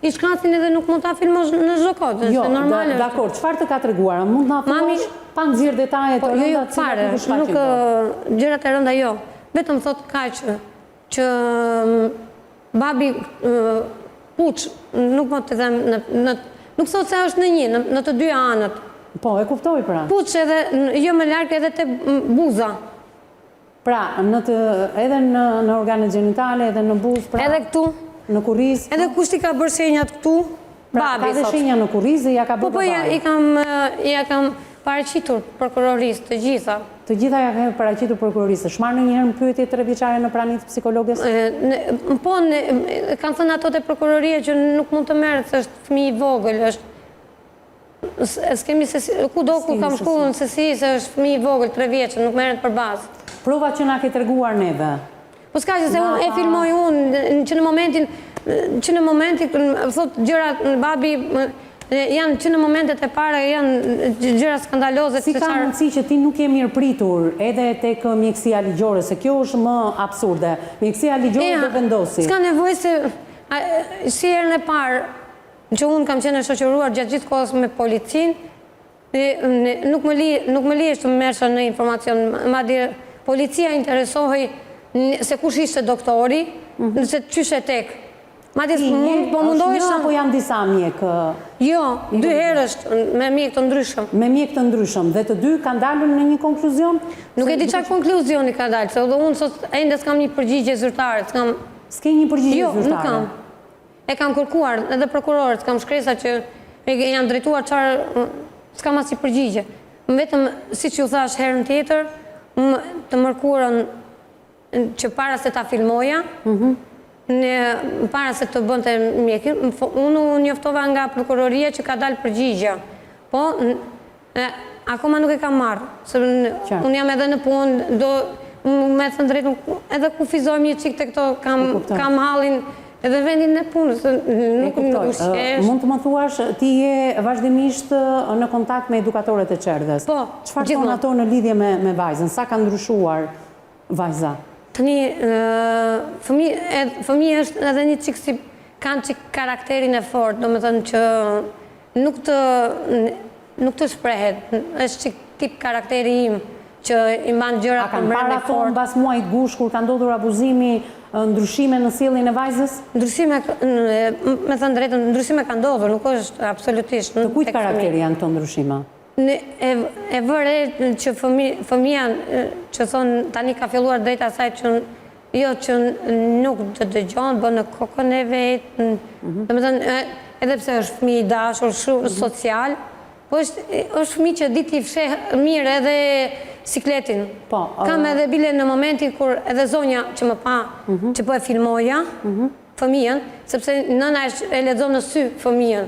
i shkrasin edhe nuk mund ta filmosh në çdo kohë, Jo, është normale. dakor, çfarë të ka treguar? Mund na thuash pa nxjerr detaje të rënda? Jo, fare, nuk gjërat e rënda jo. Vetëm thot kaq që babi Puç, nuk më të them, nuk thot se është në një, në të dy anët. Po, e kuptoj pra. Puç edhe jo më larg edhe te buza. Pra, edhe në organet gjenitale, edhe në buzë, pra, Edhe këtu. në kurrizë. Edhe kush i ka bërë shenjat këtu? Pra, Babi ka dhe thot. shenja në kurrizë, ja ka bërë babai. Ja kam paraqitur prokurorisë të gjitha. Të gjitha ja ka paraqitur prokurorisë. Shmarr ndonjëherë në pyetje 3 vjeçare në praninë të psikologes? Po, kanë thënë ato te prokuroria që nuk mund të merret, se është fëmijë i vogël, s'kemi se kudo ku kam shkuar në sesi se është fëmijë i vogël 3 vjeç, nuk merret për bazë. Prova që na ke treguar neve. Po s'ka që se unë e filmoj unë, që në momentin, thot gjërat babi, janë që në momentet e para janë gjëra skandaloze. Si ka mundësi që ti nuk je mirëpritur edhe tek mjekësia ligjore, se kjo është më absurde. Mjekësia ligjore do vendosi. S'ka nevojë se si herën e parë që unë kam qenë e shoqëruar gjatë gjithë kohës me policinë, nuk më lihesh të merresha në informacion, madje policia interesohej se kush ishte doktori, se çysh e tek. Madje po mundohesh apo janë disa mjek? Jo, 2 herësh me mjek të ndryshëm. Me mjek të ndryshëm dhe të dy kanë dalur në një konkluzion? Nuk e di çfarë konkluzioni ka dalë, se edhe unë sot ende s'kam një përgjigje zyrtare, s'ke një përgjigje zyrtare? Jo, nuk kam. E kam kërkuar edhe prokurorët, kam shkresa që janë drejtuar çfarë, s'kam asnjë përgjigje. Vetëm siç ju thash herën tjetër, të mërkurën që para se ta filmoja, para se të bënte mjekin, unë njoftova nga prokuroria që ka dalë përgjigja. Po, akoma nuk e kam marrë, se unë jam edhe në punë, me thënë drejtë, edhe kufizojmë një qik të këto, kam hallin edhe vendin në punës, nuk më ushqesh. Mund të më thuash, ti je vazhdimisht në kontakt me edukatorët e qerdhes. Po, çfarë thonë ato në lidhje me vajzën? Sa ka ndryshuar vajza? Tani, fëmija është edhe një qikë si kanë qikë karakterin e fort, do me thënë që nuk të shprehet, është qikë tip karakteri im, që i mbanë gjëra për mbrëmje fort. A kanë para thonë bas muajit gush, kur ka ndodhur abuzimi, ndryshime në sjelljen e vajzës? Ndryshime, me thënë drejtën, ndryshime ka ndodhur, nuk është absolutisht. Të kujt karakteri janë këto ndryshime? E vëre që fëmija që thonë tani ka filluar drejta asaj që jo që nuk të dëgjon, bë në kokën e vetë, dhe me thënë edhe pse është fëmijë i dashur, shumë social, po është fëmijë që di t'i fsheh mirë edhe sikletin. Kam edhe bile në momentin kur edhe zonja që më pa që po e filmoja fëmijën, sepse nëna e lexon në sy fëmijën.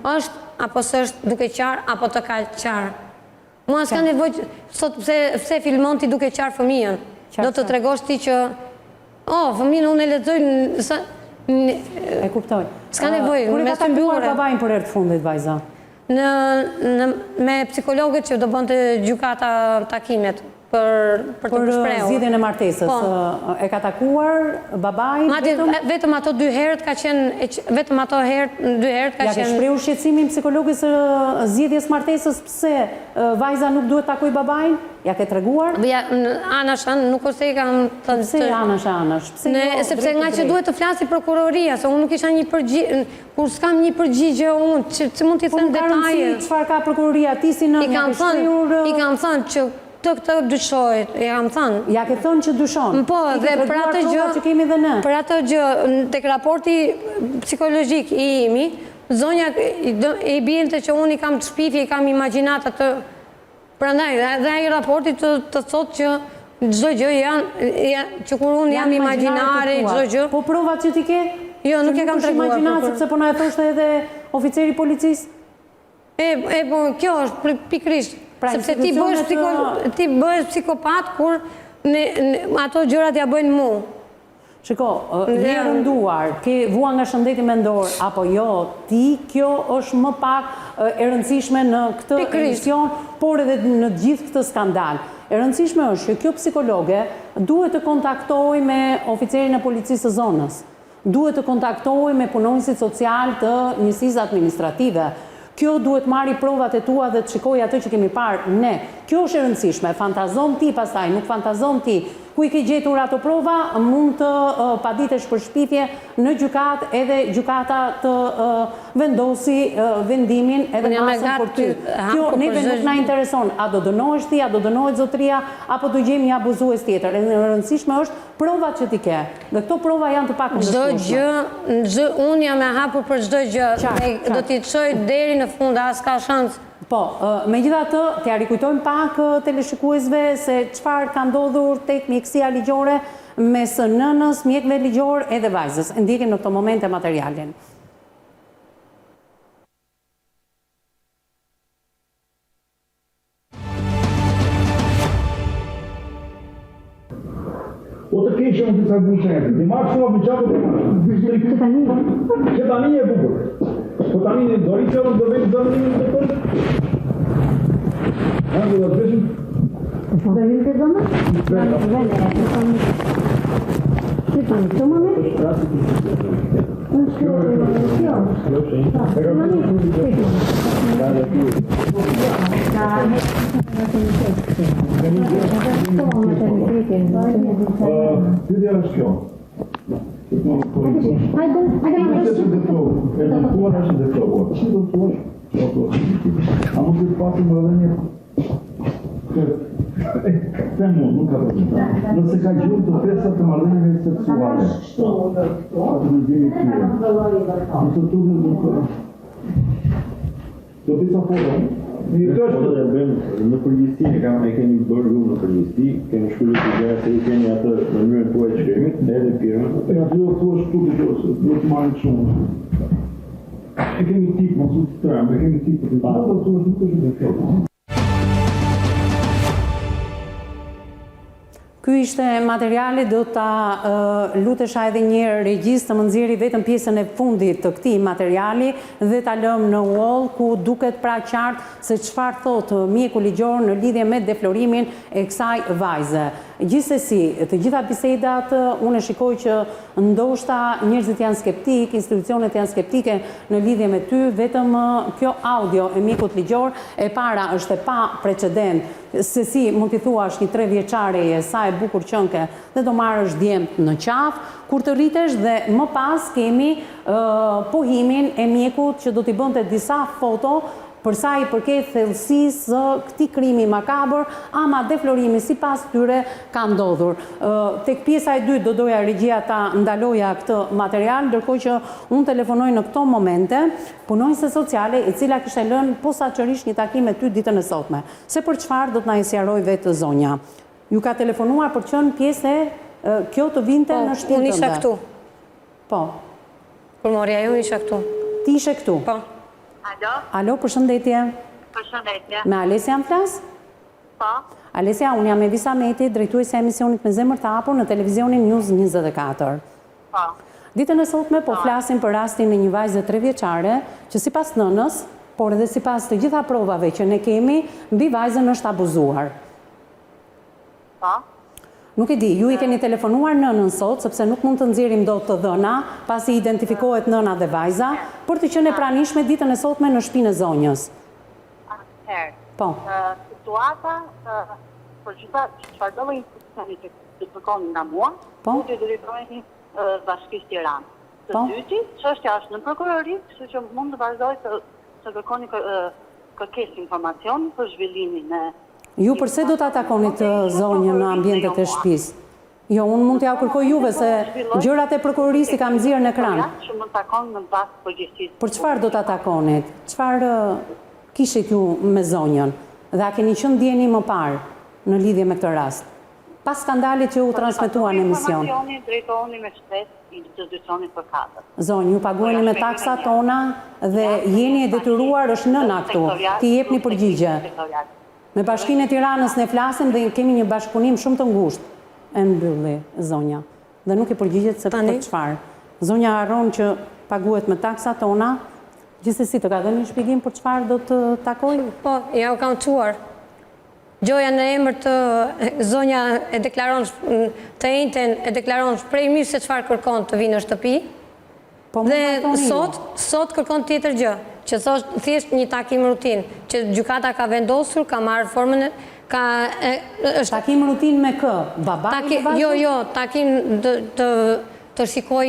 Është apo së është duke qarë, apo të ka qarë. Mua s'ka nevojë, sot pse filmon ti duke qarë fëmijën. Do të tregosh ti që, fëmijën unë e lexoj, e kuptoj. S'ka nevojë, kur e ka takuar babain për herë të fundit, vajza? Me psikologët që do bënte gjykata takimet, për të shprehur. Për zgjedhjen e martesës, e ka takuar babait vetëm? Vetëm ato 2 herët ka qenë, vetëm ato 2 herët ka qenë. Ja ke shprehur shqetësimin psikologës së zgjedhjes martesës pse vajza nuk duhet takoj babain? Ja ke treguar? Anash, nuk ose i kam thënë. Pse anash? Sepse nga që duhet të flasi prokuroria, se unë nuk isha një përgjigje, kur s'kam një përgjigje unë, që mund t'i thënë detaje. Çfarë ka prokuroria? Ti si në I kam thënë që këtë dyshojt, i kam thënë. Ja ke thënë që dyshon? Po, dhe për atë gjë, që kemi dhe ne. Për atë gjë, tek raporti psikologjik i imi, zonja i binte që unë i kam të shpifje, i kam imagjinata të... Prandaj, dhe ai raporti të thotë që çdo gjë që kur unë jam imagjinare, çdo gjë. Po provat që ti ke? Jo, nuk e kam treguar. Imagjinat sepse po na e thoshte edhe oficeri i policisë. Po kjo është pikërisht, sepse ti bëhesh psikopat kur ato gjërat ja bëjnë mua. Shiko, je rënduar, ke vua nga shëndeti mendor, apo jo, ti kjo është më pak e rëndësishme në këtë emision, por edhe në gjithë këtë skandal. E rëndësishme është që kjo psikologe duhet të kontaktoj me oficerin e policisë së zonës, duhet të kontaktoj me punonësit social të njësisë administrative. Kjo duhet marri provat e tua dhe të shikoj atë që kemi parë ne. Kjo është e rëndësishme, fantazon ti pastaj, nuk fantazon ti. Ku i ke gjetur ato prova, mund të paditesh për shpifje në gjykat, edhe gjykata të vendosi vendimin edhe masën për ty. Kjo neve nuk na intereson, a do dënohesh ti, a do dënohet zotëria, apo do gjejmë një abuzues tjetër. E rëndësishme është provat që ti ke. Dhe këto prova janë të pakundërshtueshme. Unë jam e hapur për çdo gjë, do t'i çoj deri në fund, as ka shans. Po, megjithatë, t'ja rikujtojmë pak teleshikuesve se çfarë ka ndodhur tek mjekësia ligjore mes nënës, mjekëve ligjor edhe vajzës. Ndjekim në këto momente materialin. O të keqë në të sagu qenë, një marë shumë për qatë të marë. Që tani e bukur. Po tani dori që do vetë zonë në të kërë? Ha, do të veshëm? Po da vinë të zonë? Që të në të moment? Pyetja është kjo. Hajde është dektuar, është dektuar. Që do të thuash? A mund të pasim edhe një temu, nuk ka përgjita. Nëse ka gjurë të pesa të marrëdhënieve seksuale. Atë në gjeni këtyre. Nëse të do pesa foto. Në përgjithësi e kemi bërë ju në përgjithësi, kemi shkullu të gjera se i kemi atë në mënyrën tuaj që kemi, edhe firmën. E atë do të thuash tu të gjosë, do të marrë shumë. E kemi tipë, mos u të tërëm, e kemi tipë të të do të thuash nuk është dhe kjo. Ky ishte materiali, do ta lutesha edhe një regjist të më nxjerrë vetëm pjesën e fundit të këtij materiali dhe ta lëm në wall ku duket pra qartë se çfarë thotë mjeku ligjor në lidhje me deflorimin e kësaj vajze. Gjithsesi, të gjitha bisedat unë shikoj që ndoshta njerëzit janë skeptik, institucionet janë skeptike në lidhje me ty, vetëm kjo audio e mjekut ligjor e para është e pa precedent, se si mund t'i thuash një 3 vjeçareje sa e bukur qënke dhe do marrësh djemt në qafë, kur të rritesh dhe më pas kemi pohimin e mjekut që do t'i bënte disa foto përsa i përket thellësisë së këtij krimi makabër, ama deflorimi sipas tyre ka ndodhur. Tek pjesa e dytë do doja regjia ta ndaloja këtë material, ndërkohë që unë telefonoj në këto momente punonjëse sociale e cila kishte lënë posaçërisht një takim me ty ditën e sotme. Se për çfarë do të na sqaroj vetë zonja. Ju ka telefonuar për të qenë pjesë kjo të vinte në shtëpinë tënde. Unë isha këtu. Po. Kur morja ju isha këtu. Ti ishe këtu? Po. Alo, përshëndetje. Përshëndetje. Me Alesia më flas? Po. Alesia, unë jam Evisa Meti, drejtuese e emisionit Me Zemër të Hapur në televizionin News 24. Po. Ditën e sotme po flasim për rastin e një vajze 3 vjeçare që sipas nënës, por edhe sipas të gjitha provave që ne kemi, mbi vajzën është abuzuar. Po. Nuk e di, ju i keni telefonuar nënën sot, sepse nuk mund të nxjerrim dot të dhëna, pasi identifikohet nëna dhe vajza, për të qenë e pranishme ditën e sotme në shtëpinë e zonjës. Atëherë. Po. Situata për çfarëdo lloj institucioni që të kërkon nga mua, Po. do të drejtoheni Bashkisë Tiranë. Të Po. dyti, çështja është në prokurori, kështu që mund të vazhdoj të kërkoni kërkesë informacion për zhvillimin e. Ju përse do të atakonit zonjën në ambientet e shtëpisë? Jo, unë mund t'ja kërkoj juve se gjërat e prokurorisë i kam nxjerrë në ekran. Që më takon në bazë të përgjegjësisë. Për çfarë do të atakonit? Çfarë kishit ju me zonjën? Dhe a keni qenë ndjeni më parë në lidhje me këtë rast? Pas skandalit që u transmetua në emision. Informacioni drejtoheni me shtet institucionit përkatës. Zonjë, ju pagueni me taksat tona dhe jeni e detyruar, është nëna këtu, ti jepni përgjigje. Me Bashkinë e Tiranës ne flasim dhe kemi një bashkëpunim shumë të ngushtë, e mbylli zonja. Dhe nuk i përgjigjet se për çfarë. Zonja harron që paguhet me taksat tona, gjithsesi të ka dhënë një shpjegim për çfarë do të takoj? Po, ja u kam çuar. Gjoja në emër të zonja e deklaron të njëjtën e deklaron shprehmisht se çfarë kërkon të vinë në shtëpi. Dhe sot kërkon tjetër gjë, që thosh thjesht një takim rutinë, që gjykata ka vendosur, ka marrë formën takim rutinë me kë? Babai? Jo, takim të shikoj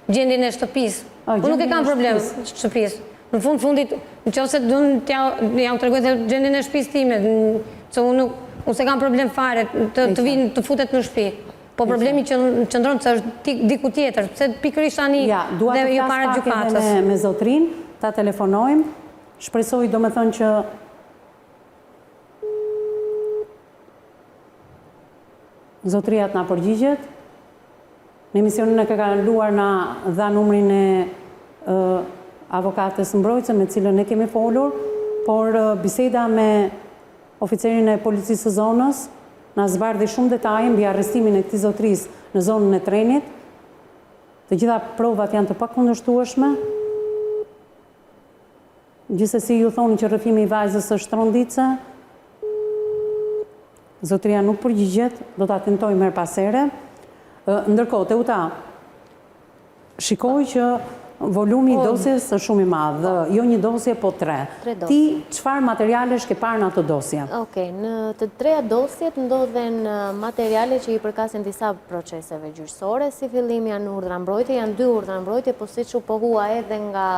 gjendjen e shtëpisë. Unë nuk e kam problem shtëpisë. Në fundit, në qoftë se jam të regoj dhe gjendjen e shtëpisë time, që unë se kam problem fare të vinë të futet në shtëpi. Po problemi që qëndronë që është diku tjetër, se pikërisht tani dhe jo para gjykatës. Duat të flasë me zotrin, ta telefonojmë, shpresoj do me thënë që zotriat na përgjigjet. Në emisionin e ka kaluar na dha numrin e avokatës mbrojtëse me cilën e kemi folur, por biseda me oficerin e policisë së zonës na zbardhi shumë detaje mbi arrestimin e këtij zotrisë në zonën e trenit. Të gjitha provat janë të pakundërshtueshme. Gjithsesi ju thoni që rrëfimi i vajzës është tronditse. Zotria nuk përgjigjet, do ta tentojmë her pas here. Ndërkohë, Teuta, shikoj që volumi i dosjes është shumë i madh, jo një dosje, po 3. Ti çfarë materialesh ke parë në ato dosje? Okej, në të treja dosjet ndodhen materiale që i përkasin disa proceseve gjyqësore. Si fillim janë urdhra mbrojtje, janë 2 urdhra mbrojtje, po siç u pohua edhe nga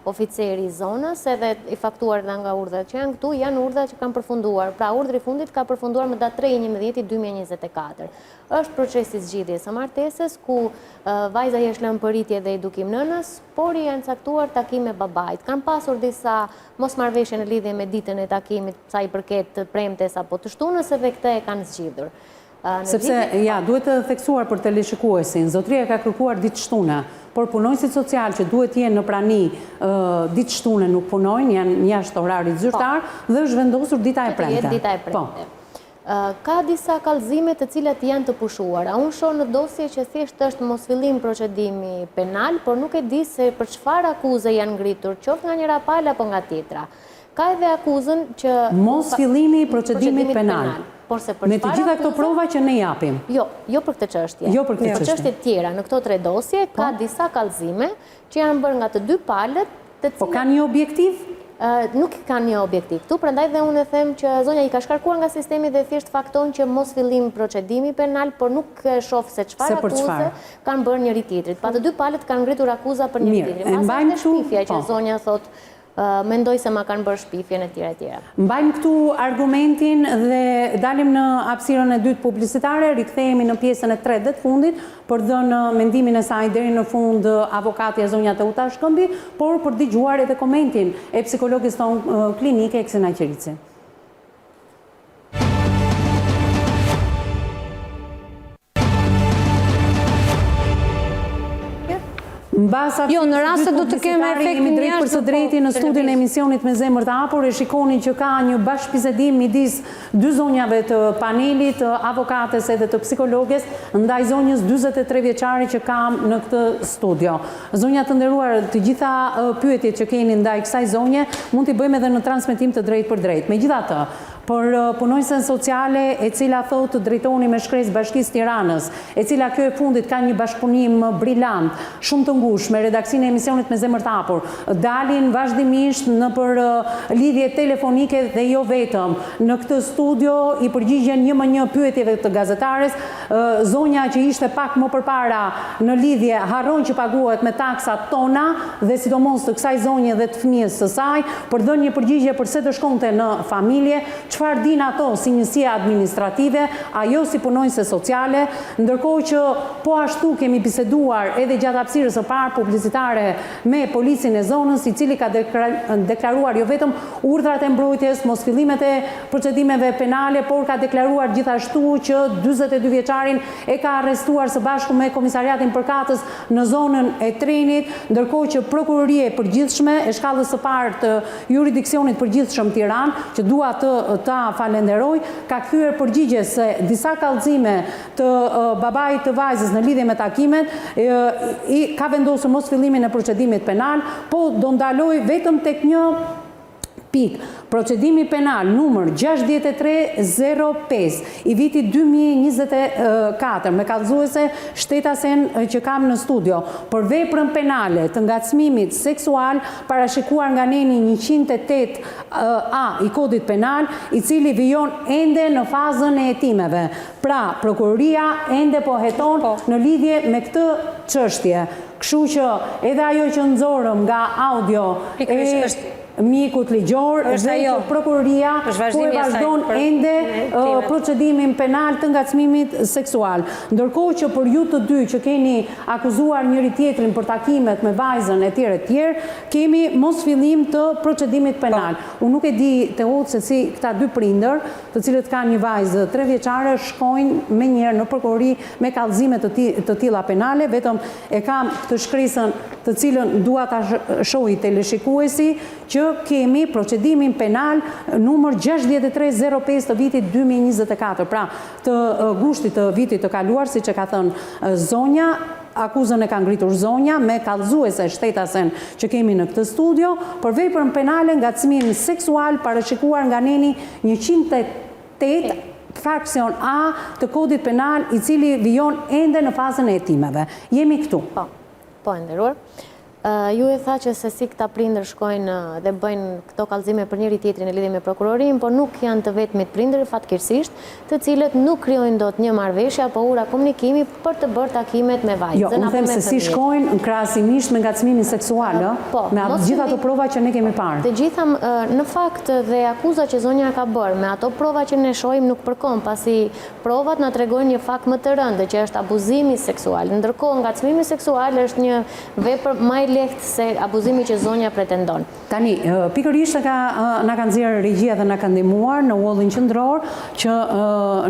oficeri i zonës, edhe i faktuar dhe nga urdhrat që janë këtu, janë urdhra që kanë përfunduar. Pra, urdhri i fundit ka përfunduar me datë 3/11/2024. Është procesi zgjidhjes së martesës, ku vajza është lënë përritje dhe edukim nënës, por i janë caktuar takime babait. Kanë pasur disa mosmarrëveshje në lidhje me ditën e takimit, sa i përket të premtes apo të shtunës, edhe këtë e kanë zgjidhur. Sepse, duhet të theksuar për teleshikuesin, zotria ka kërkuar ditë shtune, por punojësit social që duhet jenë në prani ditë shtune nuk punojnë, janë jashtë orarit zyrtar, dhe është vendosur dita e premte. Ka disa kallëzime të cilat janë të pushuara. Unë shoh në dosje që thjesht është mos fillim procedimi penal, por nuk e di se për çfarë akuze janë ngritur, qoftë nga njëra palë apo nga tjetra. Ka edhe akuzën që mos fillimi i procedimit penal. Me të gjitha këto prova që ne japim. Jo për këtë çështje. Jo për këtë çështje. Për çështje tjera, në këto 3 dosje ka disa kallëzime që janë bërë nga të 2 palët, të cilat po kanë një objektiv? Nuk kanë një objektiv këtu, prandaj dhe unë e them që zonja i ka shkarkuar nga sistemi dhe thjesht fakton që mos fillim procedimi penal, por nuk shoh se çfarë akuze kanë bërë njëri tjetrit. Pa të 2 palët kanë ngritur akuza për njëri tjetrin. Mbajmë shpifja që zonja thot mendoj se ma kanë bërë shpifjen e tjera. Mbajmë këtu argumentin dhe dalim në hapësirën e dytë publicitare, rikthehemi në pjesën e 3 dhe të fundit për dhënë mendimin e saj deri në fund avokatja zonja Teuta Shkëmbi, por për dëgjuar edhe komentin e psikologës tonë klinike Eksena Qerici. Jo, në rast se do të kemi efektin drejt për së drejti në studion e emisionit Me Zemër të Hapur, e shikoni që ka një bashkëbisedim midis 2 zonjave të panelit, avokates edhe të psikologes, ndaj zonjës 43 vjeçare që kam në këtë studio. Zonja të nderuar, të gjitha pyetjet që keni ndaj kësaj zonje mund t'i bëjmë edhe në transmetim të drejt për drejt. Megjithatë, për punonjësen sociale e cila thotë drejtoni me shkresë Bashkisë Tiranës, e cila kjo e fundit ka një bashkëpunim brillant, shumë të ngushtë me redaksinë e emisionit Me Zemër të Hapur, dalin vazhdimisht në për lidhje telefonike dhe jo vetëm. Në këtë studio i përgjigjen 1-1 pyetjeve të gazetares, zonja që ishte pak më përpara në lidhje harron që paguhet me taksat tona dhe sidomos të kësaj zonje dhe të fëmijës së saj, për dhënë një përgjigje përse të shkonte në familje, çfarë din ato si njësie administrative, ajo si punonjëse sociale, ndërkohë që po ashtu kemi biseduar edhe gjatë hapësirës së parë publicitare me policin e zonës, i cili ka deklaruar jo vetëm urdhrat e mbrojtjes, mos fillimet e procedimeve penale, por ka deklaruar gjithashtu që 42 vjeçarin e ka arrestuar së bashku me komisariatin përkatës në zonën e Trenit, ndërkohë që prokuroria e përgjithshme e shkallës së parë të jurisdiksionit përgjithshëm Tiranë, që dua ta falenderoj, ka kthyer përgjigje se disa kallëzime të babait të vajzës në lidhje me takimet ka vendosur mos fillimin e procedimit penal, po do ndaloj vetëm tek një pikë. Procedimi penal numër 6305 i vitit 2024 me kallëzuese shtetasen që kam në studio për veprën penale të ngacmimit seksual parashikuar nga neni 108A i kodit penal, i cili vijon ende në fazën e hetimeve. Pra, prokuroria ende po heton në lidhje me këtë çështje. Kështu që edhe ajo që nxorëm nga audio mjekut ligjor dhe që prokuroria po e vazhdon ende procedimin penal të ngacmimit seksual. Ndërkohë që për ju të dy që keni akuzuar njëri tjetrin për takimet me vajzën e tjerë, kemi mos fillim të procedimit penal. Unë nuk e di të hotë se si këta dy prindër, të cilët kanë një vajzë 3 vjeçare, shkojnë me njerë në prokurori me kallëzime të tilla penale, vetëm e kam këtë shkresën të cilën dua ta shohi teleshikuesi, që kemi procedimin penal numër 6305 të vitit 2024, pra të gushtit të vitit të kaluar, si që ka thënë zonja, akuzën e ka ngritur zonja me kallëzuese shtetasen që kemi në këtë studio, për veprën penale ngacmim seksual parashikuar nga neni 108 fraksion A të kodit penal, i cili vijon ende në fazën e hetimeve. Jemi këtu. Po, nderuar. Ju e tha që se si këta prindër shkojnë dhe bëjnë këto kallëzime për njëri tjetrin në lidhje me prokurorin, por nuk janë të vetmit prindër fatkeqësisht, të cilët nuk krijojnë dot një marrëveshje apo ura komunikimi për të bërë takimet me vajzën apo me fëmijë. Jo, unë them se si shkojnë në krahasimisht me ngacmimin seksual, me gjitha ato prova që ne kemi parë. Të gjitha në fakt dhe akuza që zonja ka bërë, me ato prova që ne shohim nuk përkon, pasi provat na tregojnë një fakt më të rëndë, që është abuzimi seksual. Ndërkohë ngacmimi seksual është një vepër më lehtë se abuzimi që zonja pretendon. Tani, pikërisht na kanë nxjerrë regjia dhe na kanë ndihmuar në ullin qendror që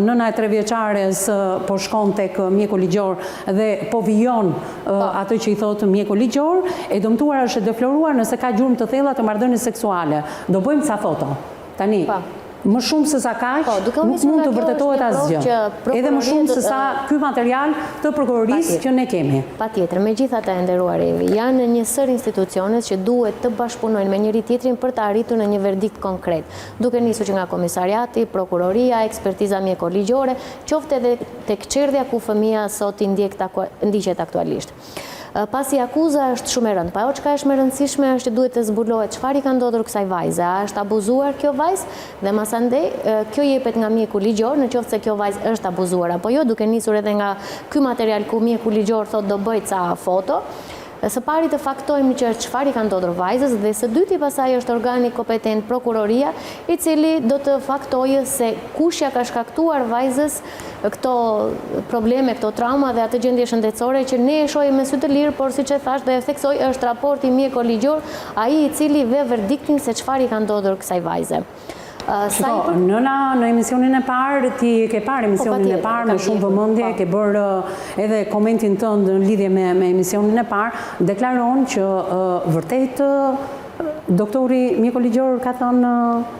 nëna e 3 vjeçares po shkon tek mjeku ligjor dhe po vijon atë që i thotë mjeku ligjor, e dëmtuar është defloruar nëse ka gjurmë të thella të marrëdhënies seksuale. Do bëjmë ca foto. Tani, më shumë se sa kaq, nuk mund të vërtetohet asgjë. Edhe më shumë se sa ky material të prokurorisë që ne kemi. Patjetër, megjithatë e nderuar Evi, janë një sër institucionet që duhet të bashkëpunojnë me njëri tjetrin për të arritur në një verdikt konkret. Duke nisur që nga komisariati, prokuroria, ekspertiza mjekoligjore, qoftë edhe tek çerdhja ku fëmia sot i ndiqet aktualisht. Pasi akuza është shumë e rëndë, pa çka është më rëndësishme është që duhet të zbulohet çfarë i ka ndodhur kësaj vajze, a është abuzuar kjo vajzë dhe masandej kjo jepet nga mjeku ligjor, në qoftë se kjo vajzë është abuzuar apo jo, duke nisur edhe nga ky material ku mjeku ligjor thotë do bëj ca foto. Së pari të faktojmë që çfarë i ka ndodhur vajzës dhe së dyti pasaj është organi kompetent prokuroria, i cili do të faktojë se kush ja ka shkaktuar vajzës këto probleme, këto trauma dhe atë gjendje shëndetësore që ne e shohim me sy të lirë, por siç e thash dhe e theksoj, është raporti mjekoligjor, ai i cili ve verdiktin se çfarë i ka ndodhur kësaj vajze. Nëna në emisionin e parë, ti ke parë emisionin e parë me shumë vëmendje, ke bërë edhe komentin tënd në lidhje me emisionin e parë, deklaron që vërtet Doktori mjeku ligjor ka thënë...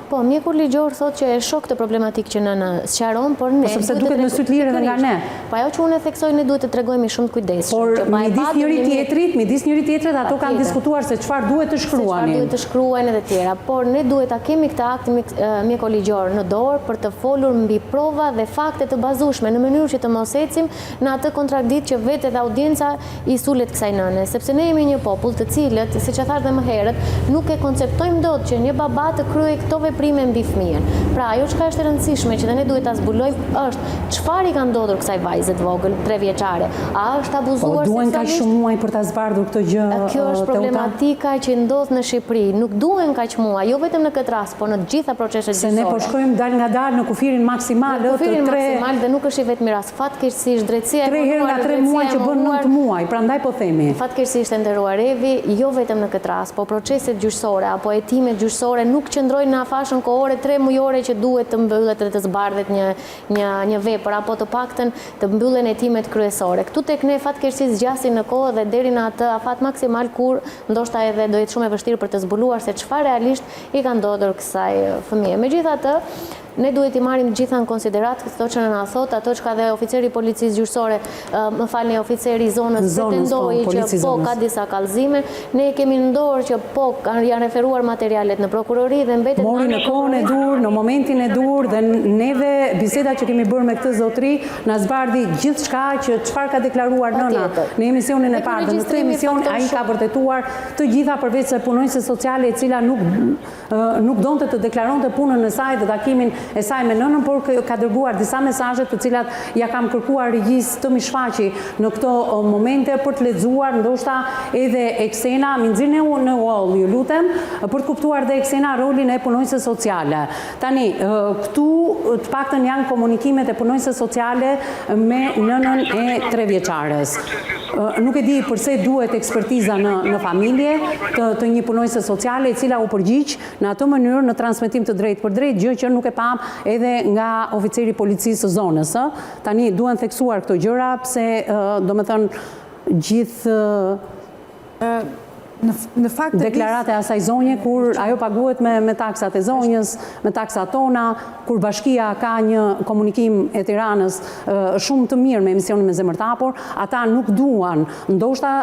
Po, mjeku ligjor thot që e shok të problematik që nëna sqaron, por ne... sepse duket në sytë lirë dhe nga ne. Po ajo që unë e theksoj, ne duhet të tregojmë shumë të kujdesshëm. Por midis njëri tjetrit, ato kanë diskutuar se çfarë duhet të shkruani. Çfarë duhet të shkruajnë dhe tjera, por ne duhet ta kemi këtë akt mjeku ligjor në dorë për të folur mbi prova dhe fakte të bazueshme në mënyrë që të mos ecim në atë kontradikt që vetë edhe audienca i sulet kësaj nëne, sepse ne jemi një popull të cilët, siç e thash dhe më herët, nuk e konceptojmë dot që një baba të kryej këto veprime mbi fëmijën. Pra, ajo çka është e rëndësishme që ne duhet ta zbulojmë është çfarë i ka ndodhur kësaj vajze të vogël, 3 vjeçare. A është abuzuar seksualisht? Po duhen kaq shumë muaj për ta zbardhur këtë gjë. Kjo është problematika që ndodh në Shqipëri. Nuk duhen kaq muaj, jo vetëm në këtë rast, por në të gjitha proceset gjyqësore. Se ne po shkojmë dal nga dal në kufirin maksimal të 3 maksimal dhe nuk është i vetmi rast. Fatkeqësisht drejtësia 3 herë nga 3 muaj që bën 9 muaj, prandaj po themi. Fatkeqësisht e nderuar Evi, jo vetëm në këtë rast, po proceset gjyqësore apo hetimet gjyqësore nuk qëndrojnë në afashën kohore 3 mujore që duhet të mbyllet dhe të zbardhet një vepër apo të paktën të mbyllen hetimet kryesore. Këtu tek ne fatkeqësisht zgjasin në kohë dhe deri në atë afat maksimal kur ndoshta edhe do jetë shumë e vështirë për të zbuluar se çfarë realisht i ka ndodhur kësaj fëmie. Megjithatë, ne duhet i marrim gjitha në konsiderat këto që na thot, ato që ka dhe oficeri policisë gjyqësore, më falni, oficeri i zonës pretendoi që po ka disa kallëzime, ne kemi në dorë që po janë referuar materialet në prokurori dhe mbetet mori në kohën e dur, në momentin e dur dhe neve biseda që kemi bërë me këtë zotëri na zbardhi gjithçka që çfarë ka deklaruar nëna në emisionin e parë. Në 3 emision ai ka vërtetuar të gjitha përveç se punonjëse sociale e cila nuk donte të deklaronte punën e saj dhe takimin e saj me nënën, por ka dërguar disa mesazhe të cilat ja kam kërkuar regjis të mi shfaqi në këto momente për të lexuar, ndoshta edhe Eksena, mi nxirni në wall, ju lutem, për të kuptuar dhe Eksena rolin e punonjëse sociale. Tani, këtu të paktën janë komunikimet e punonjëse sociale me nënën e 3 vjeçares. Nuk e di përse duhet ekspertiza në familje të një punonjëse sociale e cila u përgjigj në atë mënyrë në transmetim të drejt për drejt, gjë që nuk e pam edhe nga oficeri policisë së zonës. Tani duhen theksuar këto gjëra, pse do me thënë gjithë në fakt deklarate asaj zonje, kur ajo paguhet me taksat e zonjës, me taksat tona, kur bashkia ka një komunikim e Tiranës shumë të mirë me emisionin me zemër të hapur, ata nuk duan, ndoshta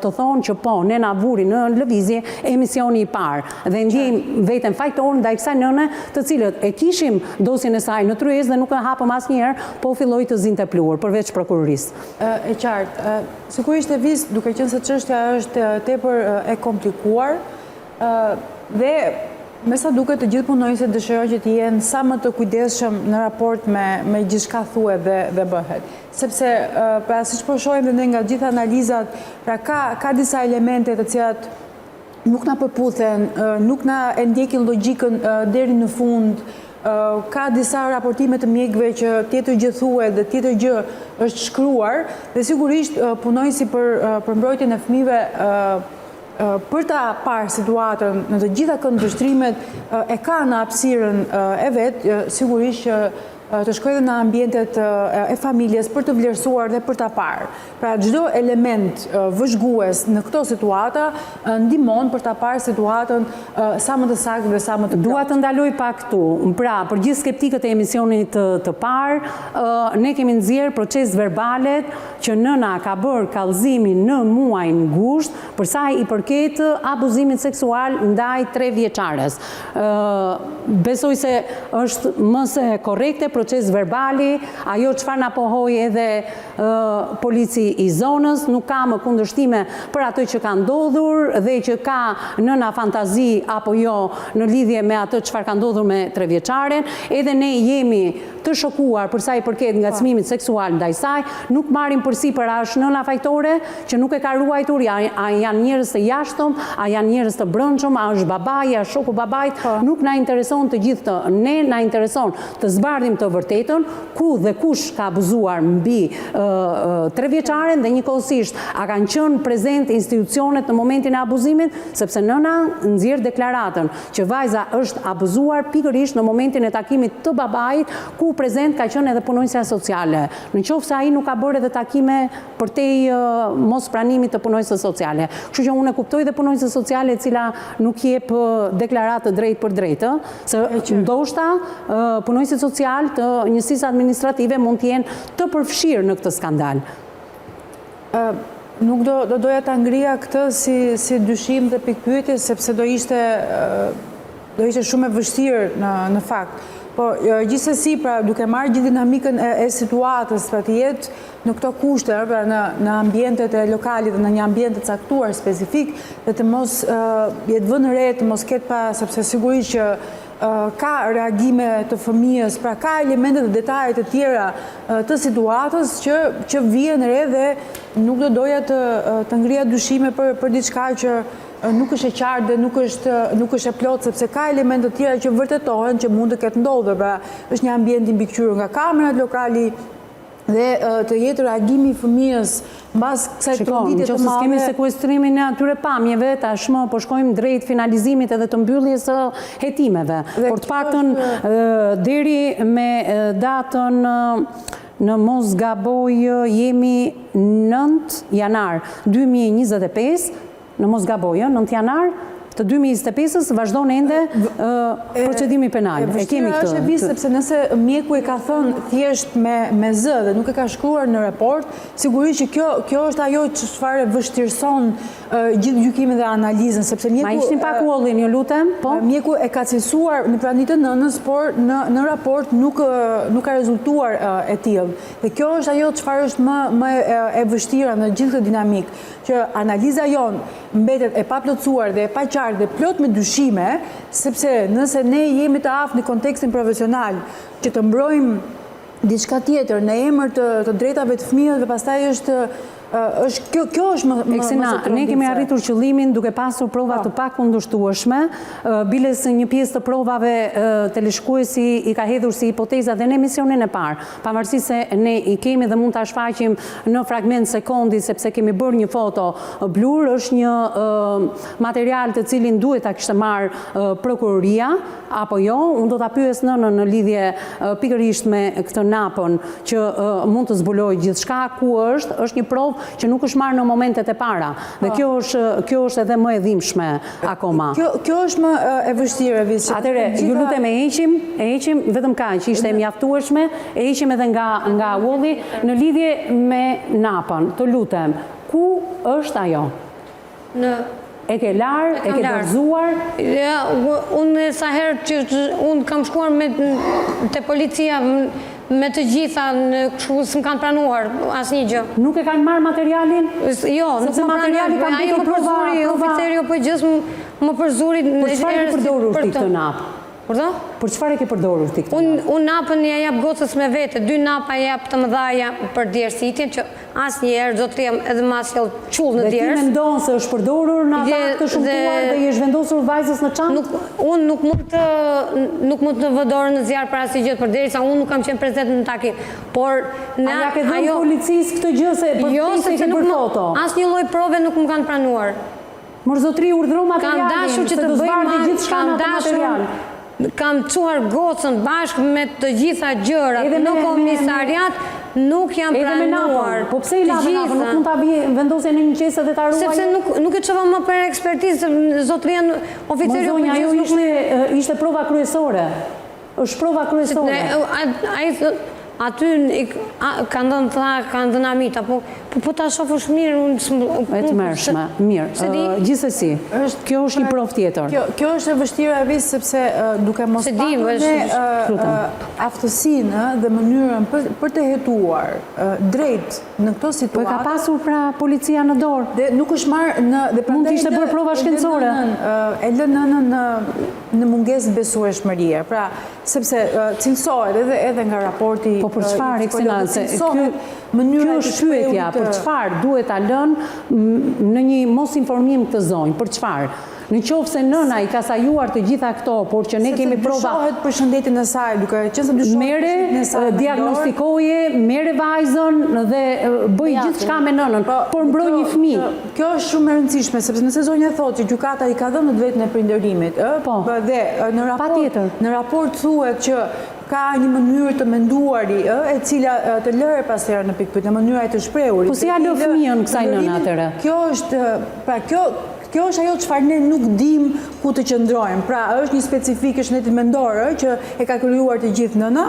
të thonë që po, ne na vuri në lëvizje emisioni i parë, dhe ndjejmë veten fajtor ndaj kësaj nëne, të cilët e kishim dosjen e saj në tryezë dhe nuk e hapëm asnjëherë, po filloi të zinte pluhur, përveç prokurorisë. E qartë, sigurisht e viz, duke qenë se çështja është tepër e komplikuar dhe me sa duket të gjithë punonjësit dëshirojnë që të jenë sa më të kujdesshëm në raport me gjithçka thuhet dhe bëhet. Sepse pra siç po shohim dhe nga gjithë analizat, pra ka disa elemente të cilat nuk na përputhen, nuk na e ndjekin logjikën deri në fund. Ka disa raportime të mjekëve që tjetër gjë thuhet dhe tjetër gjë është shkruar dhe sigurisht punonjësi për mbrojtjen e fëmijëve për ta parë situatën në të gjitha këndvështrimet e ka në hapësirën e vetë, sigurisht që të shkojë në ambientet e familjes për të vlerësuar dhe për ta parë. Pra çdo element vëzhgues në këto situata ndihmon për ta parë situatën sa më të saktë dhe sa më të. Dua të ndaloj pak këtu. Pra, për gjithë skeptikët e emisionit të parë, ne kemi nxjerr proces verbalet që nëna ka bërë kallëzimin në muajin gusht për sa i përket abuzimit seksual ndaj 3 vjeçares. Besoj se është më se korrekte proces verbali, ajo çfarë na pohoi edhe polici i zonës, nuk ka më kundërshtime për atë që ka ndodhur dhe që ka nëna fantazi apo jo në lidhje me atë çfarë ka ndodhur me 3 vjeçaren. Edhe ne jemi të shokuar për sa i përket ngacmimit seksual ndaj saj, nuk marrim përsipër a është nëna fajtore që nuk e ka ruajtur, a janë njerëz të jashtëm, a janë njerëz të brendshëm, a është babai, a shoku babait, nuk na intereson të gjithë të. Ne na intereson të zbardhim të të vërtetën, ku dhe kush ka abuzuar mbi 3 vjeçaren dhe njëkohësisht a kanë qenë prezent institucionet në momentin e abuzimit, sepse nëna nxjerr deklaratën që vajza është abuzuar pikërisht në momentin e takimit të babait, ku prezent ka qenë edhe punonjësja sociale. Në qoftë se ai nuk ka bërë edhe takime përtej mos pranimit të punonjësës sociale. Kështu që unë e kuptoj dhe punonjësës sociale e cila nuk jep deklaratë drejt për drejtë, se ndoshta punonjësit social të njësisë administrative mund të jenë të përfshirë në këtë skandal. Nuk doja ta ngrija këtë si dyshim dhe pikpyetje, sepse do ishte shumë e vështirë në fakt. Po gjithsesi, pra duke marrë gjithë dinamikën e situatës, pra të jetë në këto kushte, pra në ambientet e lokalit dhe në një ambient të caktuar specifik, dhe të mos jetë vënë re, të mos ketë pa, sepse sigurisht që ka reagime të fëmijës, pra ka elemente dhe detajet e tjera të situatës që vjen re dhe nuk do doja të ngrija dyshime për diçka që nuk është e qartë dhe nuk është e plotë, sepse ka elemente të tjera që vërtetohen që mund të ketë ndodhur, pra është një ambient i mbikëqyrur nga kamerat lokali dhe të jetë reagimi i fëmijës mbas kësaj tronditje të madhe. Kemi sekuestrimin e atyre pamjeve, tashmë po shkojmë drejt finalizimit edhe të mbylljes së hetimeve. Por të paktën deri me datën në mos gaboj jemi 9 janar 2025, në mos gaboj, 9 janar të 2025-ës vazhdon ende procedimi penal. E kemi këtë. Është e vizë, sepse nëse mjeku e ka thënë thjesht me zë dhe nuk e ka shkruar në raport, sigurisht që kjo është ajo që çfarë vështirëson gjithë gjykimin dhe analizën, sepse mjeku... Ma ishtin pak ullin, ju lutem? Mjeku e ka cilësuar në pranit të nënës, por në raport nuk ka rezultuar e tillë. Dhe kjo është ajo çfarë është më e vështira në gjithë këtë dinamik, që analiza jonë mbetet e paplotësuar dhe e paqartë dhe plot me dyshime, sepse nëse ne jemi të aftë në kontekstin profesional që të mbrojmë diçka tjetër në emër të drejtave të fëmijëve dhe pastaj kjo është më Eksina, ne kemi arritur qëllimin duke pasur prova të pakundërshtueshme, biles një pjesë të provave teleshikuesi i ka hedhur si hipoteza dhe në emisionin e parë, pavarësisht se ne i kemi dhe mund ta shfaqim në fragment sekundi sepse kemi bërë një foto blur, është një material të cilin duhet ta kishte marrë prokuroria apo jo. Unë do ta pyes nënën në lidhje pikërisht me këtë napën që mund të zbuloj gjithçka ku është një provë që nuk është marrë në momentet e para. Dhe kjo është edhe më e dhimbshme akoma. Kjo është më e vështirë, Viz. Atëre, ju lutem e heqim vetëm kaq, ishte mjaftueshme, e heqim edhe nga ulli në lidhje me napën. Të lutem, ku është ajo? E ke larë, e ke dorëzuar? Ja, unë sa herë që unë kam shkuar te policia me të gjitha, s'm kanë pranuar asnjë gjë. Nuk e kanë marrë materialin? Jo, nuk më materiali kanë ai më përzuri, oficeri apo gjës më përzuri. Për çfarë ke përdorur ti këtë napë? Për çfarë e ke përdorur ti këtë napë? Unë napën ja jap gocës me vete, 2 napa jap të mëdhaja për djersitjen, që asnjëherë zotëria edhe mas sjell qull në djers. Dhe ti mendon se është përdorur në ata të shumtuar dhe i është vendosur vajzës në çantë? Unë nuk mund të vë dorën në zjarr për asnjë gjë, përderisa unë nuk kam qenë prezente në takim. Por a ja ke dhënë policisë këtë gjë se për të ke bërë foto? Asnjë lloj prove nuk më kanë pranuar. Mërzotri urdhëroi materialin, se do zbardhë gjithçka në atë material. Kam çuar gocën bashkë me të gjitha gjërat në komisariat, nuk jam pranuar. Po pse i lavë napën? Nuk mund ta vendosje në një qese dhe ta ruajë? Sepse nuk e çova më për ekspertizë, zotëria oficeri. Zonja, ajo ishte prova kryesore. Është prova kryesore. Aty kanë dhënë amita, po ta shofësh mirë unë... E të mërshme, mirë. Gjithsesi, kjo është një provë tjetër. Kjo është e vështirë e visë, sepse duke mos patur aftësinë dhe mënyrën për të hetuar drejt në këto situatë... Po e ka pasur pra policia në dorë? Dhe nuk është marrë në... Mund të ishte bërë prova shkencore? E lë nënën në mungesë besueshmërie. Pra, sepse cilësohet edhe nga raporti... Po për çfarë, Eksina? mënyra Kjo është pyetja, për çfarë duhet ta lënë në një mos informim të zonjë, për çfarë? Në qoftë se nëna i ka sajuar të gjitha këto, por që ne kemi prova... Dyshohet për shëndetin e saj, duke qenë se dyshohet për shëndetin e saj. Mere, diagnostikoje, mere vajzën dhe bëj gjithë çka me nënën, por mbroj një fëmijë. Kjo është shumë e rëndësishme, sepse nëse zonja thotë që gjykata i ka dhënë të vetën e prindërimit, dhe në raport thuhet që ka një mënyrë të menduari, e cila të lërë pasherë në pikpyetje, në mënyra e të shprehurit. Po si ja lë fëmijën kësaj nëna atëre? Kjo është ajo çfarë ne nuk dim ku të qëndrojmë. Pra, është një specifik e shëndetit mendor që e ka krijuar të gjithë nëna.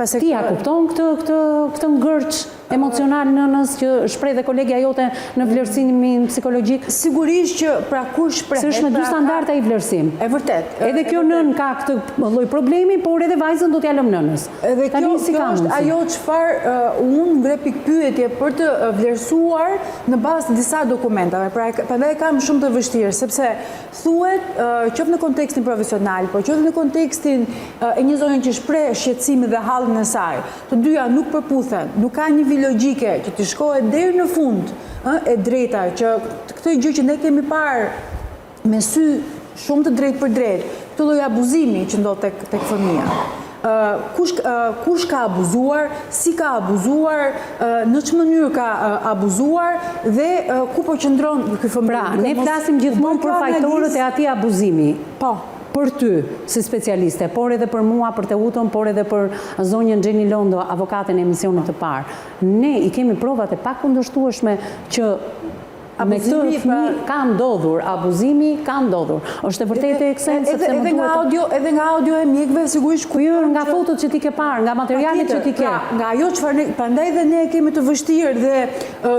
Ti ja kupton këtë ngërç emocional nënës që shpreh dhe kolegja jote në vlerësimin psikologjik? Sigurisht që pra kur shprehet... Se është me dy standarda i vlerësim. E vërtet. Edhe kjo nën ka këtë lloj problemi, por edhe vajzën do t'ja lëm nënës. Edhe kjo është ajo çfarë unë ngre pikpyetje për të vlerësuar në bazë të disa dokumentave. Pra prandaj kam shumë të vështirë, sepse thuhet qoftë në kontekstin profesional, por qoftë në kontekstin e një zone që shpreh shqetësimin dhe hallin e saj. Të dyja nuk përputhen, nuk ka një logjike që të shkohet deri në fund e drejta, që këtë gjë që ne kemi parë me sy shumë të drejt për drejt, këtë lloj abuzimi që ndodh tek fëmia. Kush ka abuzuar, si ka abuzuar, në ç'më mënyrë ka abuzuar dhe ku po qëndron ky fëmijë. Pra, ne flasim gjithmonë për fajtorët e atij abuzimi. Po. Për ty, si specialiste, por edhe për mua, për Teutën, por edhe për zonjën Xheni Londo, avokatën e emisionit të parë. Ne i kemi provat e pakundërshtueshme që me këtë fëmijë ka ndodhur, abuzimi ka ndodhur. Është e vërtetë e kësaj sepse më duhet edhe nga audio e mjekëve sigurisht nga fotot që ti ke parë, nga materialet që ti ke. Nga ajo çfarë prandaj dhe ne kemi të vështirë dhe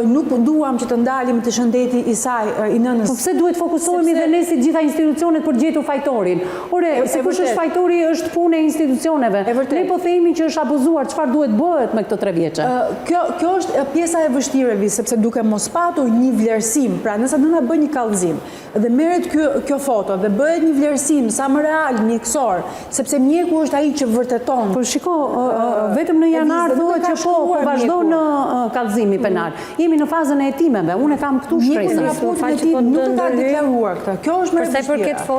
nuk duam që të ndalim të shëndeti i saj i nënës. Po pse duhet fokusohemi dhe ne si gjitha institucionet për gjetur fajtorin? Ore, se kush është fajtori është punë e institucioneve. Ne po themi që është abuzuar, çfarë duhet bëhet me këtë 3 vjeçe? Kjo është pjesa e vështirë, sepse duke mos patur një vlerësim, pra nëse nëna bën një kallëzim dhe merret kjo foto dhe bëhet një vlerësim sa më real, mjekësor, sepse mjeku është ai që vërteton. Po shiko, vetëm në janar thuhet që po vazhdon në kallëzimi penal. Jemi në fazën e hetimeve. Unë kam këtu shpresën. Nuk ka deklaruar këtë. Kjo është më e vështirë. Po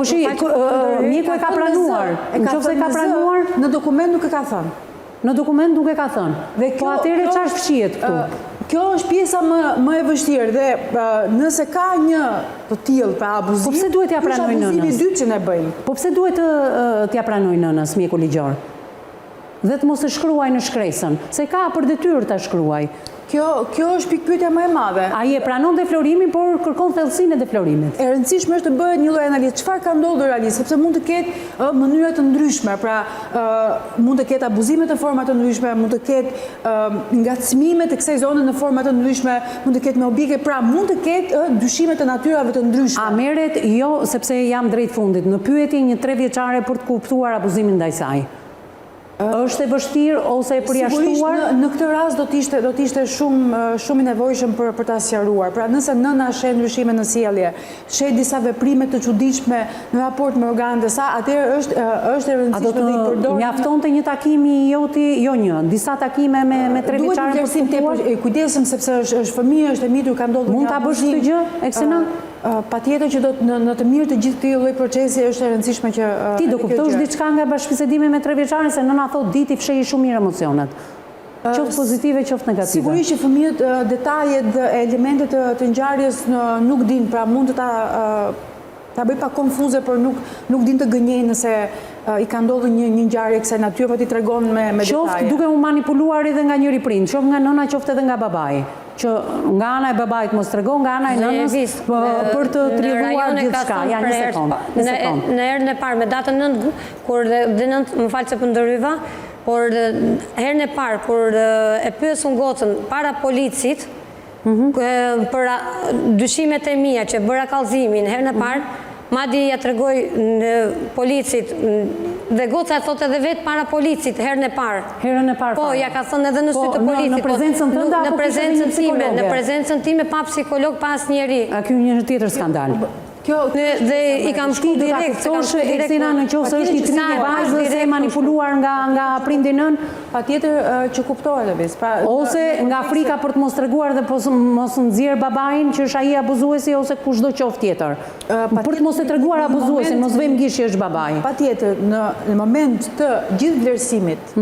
mjeku e ka pranuar. Nëse ka pranuar, në dokument nuk e ka thënë. Në dokument nuk e ka thënë. Po atëherë çfarë fshihet këtu? Kjo është pjesa më e vështirë dhe nëse ka një të tillë pra abuzim, po pse duhet t'ja pranoj nënës? Abuzimi i dytë që ne bëjmë. Po pse duhet t'ja pranoj nënës mjeku ligjor? Dhe të mos e shkruaj në shkresën, se ka për detyrë ta shkruaj. Kjo është pikpyetja më e madhe. Ai e pranon deflorimin, por kërkon thellësinë e deflorimit. E rëndësishme është të bëhet një lloj analizë. Çfarë ka ndodhur realisht? Sepse mund të ketë mënyra të ndryshme, pra mund të ketë abuzime në forma të ndryshme, mund të ketë ngacmime të kësaj zone në forma të ndryshme, mund të ketë me objekte, pra mund të ketë dyshime të natyrave të ndryshme. A merret jo, sepse jam drejt fundit, në pyetje një 3 vjeçare për të kuptuar abuzimin ndaj saj? Është e vështirë ose e përjashtuar? Sigurisht në këtë rast do të ishte shumë i nevojshëm për ta sqaruar. Pra nëse nëna sheh ndryshime në sjellje, sheh disa veprime të çuditshme në raport me organet e saj, atëherë është e rëndësishme të i përdorë. Mjaftonte një takim i joti, jo një, disa takime me 3 vjeçare për të kuptuar? Kujdesem sepse është fëmijë, është e mitur, ka ndodhur. Mund ta bësh këtë gjë, Eksena? Patjetër që në të mirë të gjithë këtij lloji procesi është e rëndësishme që ti do kuptosh diçka nga bashkëbisedimi me 3 vjeçarin se nëna thot diti fshehej shumë mirë emocionet. Qoftë pozitive, qoftë negative. Sigurisht që fëmijët detajet dhe elementet të ngjarjes nuk din, pra mund të ta bëj pak konfuze, por nuk din të gënjejnë nëse i ka ndodhur një ngjarje kësaj natyre, po ti tregon me detaje. Qoftë duke u manipuluar edhe nga njëri prind, qoftë nga nëna, qoftë edhe nga babai. Që nga ana e babait mos tregon, nga ana e nënës për të trilluar gjithçka. Ja, një sekond. Në herën e parë me datën 9, kur dhe 9, më fal se po ndryva, por herën e parë kur e pyesën gocën para policit për dyshimet e mia që bëra kallëzimin herën e parë, madje ja tregoj në policit dhe goca e thotë edhe vetë para policit herën e parë. Herën e parë. Po, ja ka thënë edhe në sy të policit. Në prezencën tënde apo në prezencën time, pa psikolog, pa asnjëri. A ky një tjetër skandal. Dhe i kam shku direkt. Eksena, në qoftë se është një trim i vajzës e manipuluar nga prindi nën, patjetër që kuptohet Elvis. Ose nga frika për të mos treguar dhe mos nxjerr babain që është ai abuzuesi ose kushdo qoftë tjetër. Për të mos e treguar abuzuesin, mos vëmë gish që është babai. Patjetër, në moment të gjithë vlerësimit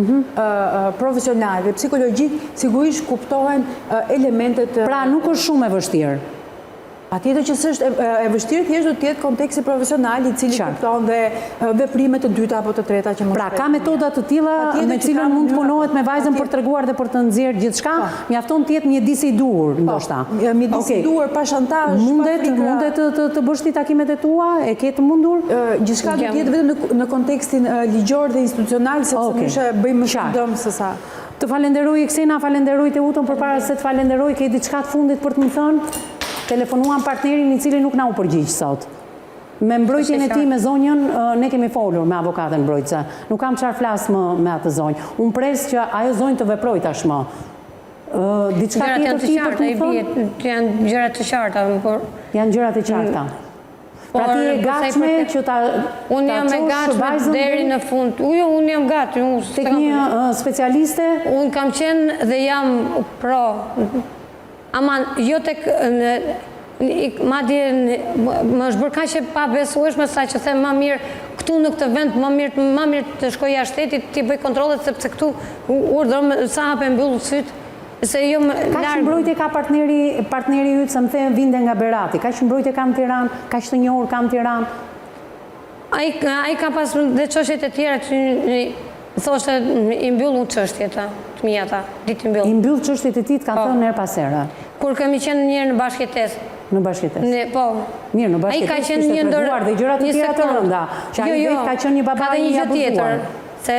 profesional dhe psikologjik, sigurisht kuptohen elementet. Pra nuk është shumë e vështirë. Patjetër që s'është e vështirë, thjesht do të jetë konteksti profesional i cili kupton dhe veprimet të dyta apo të treta që mos. Pra ka metoda të tilla me cilën mund të punohet me vajzën për treguar dhe për të nxjerrë gjithçka, mjafton të jetë mjedis i dur, ndoshta. Mjedis i dur, pa shantazh, Mundet të bësh ti takimet e tua, e ke të mundur? Gjithçka do të jetë vetëm në kontekstin ligjor dhe institucional, sepse ndryshe bëjmë më shumë dëm se sa. Të falenderoj Eksena, falenderoj Teutën përpara se të falenderoj, ke diçka të fundit për të më thënë? Telefonuam partnerin i cili nuk na u përgjigj sot. Me mbrojtjen e tij me zonjën, ne kemi folur me avokatën mbrojtëse. Nuk kam çfarë flas më me atë zonjë. Unë pres që ajo zonjë të veprojë tashmë. Diçka tjetër ti për të thënë? Janë gjëra të qarta, por janë gjëra të qarta. Pra ti je gatshme që ta unë jam e gatshme deri në fund. Unë jam gati. Tek një specialiste? Unë kam qenë dhe jam pro. Aman, jo tek, madje më është bërë kaq e pa besueshme sa që them më mirë këtu në këtë vend, më mirë të shkoj jashtë shtetit, ti bëj kontrollet sepse këtu urdhëron sa hape mbyll syt. Se jo më larg. Kaq mbrojtje ka partneri yt, sa më thënë vinte nga Berati. Kaq mbrojtje ka në Tiranë, kaq të njohur ka në Tiranë. Ai ka pas dhe çështjet e tjera që thoshte i mbyllun çështjet të mia ata, ditë i mbyll. I mbyll çështjet e tij, kanë thënë her pas here. Kur kemi qenë njëherë në bashkëtesë. Në bashkëtesë. Po. Mirë, në bashkëtesë. Ai ka qenë një ndër dhe gjëra të tjera të rënda. Që ai vetë ka qenë një babai i abuzuar. Se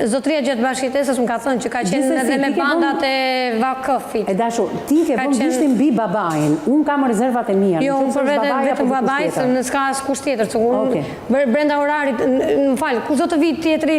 zotria gjatë bashkëtesës më ka thënë që ka qenë edhe me bandat e vakëfit. E dashur, ti ke vënë gjishtin mbi babain. Unë kam rezervat e mia. Jo, unë për vetëm babai, se në s'ka askush tjetër. Brenda orarit, më falë, kush do të vi tjetri,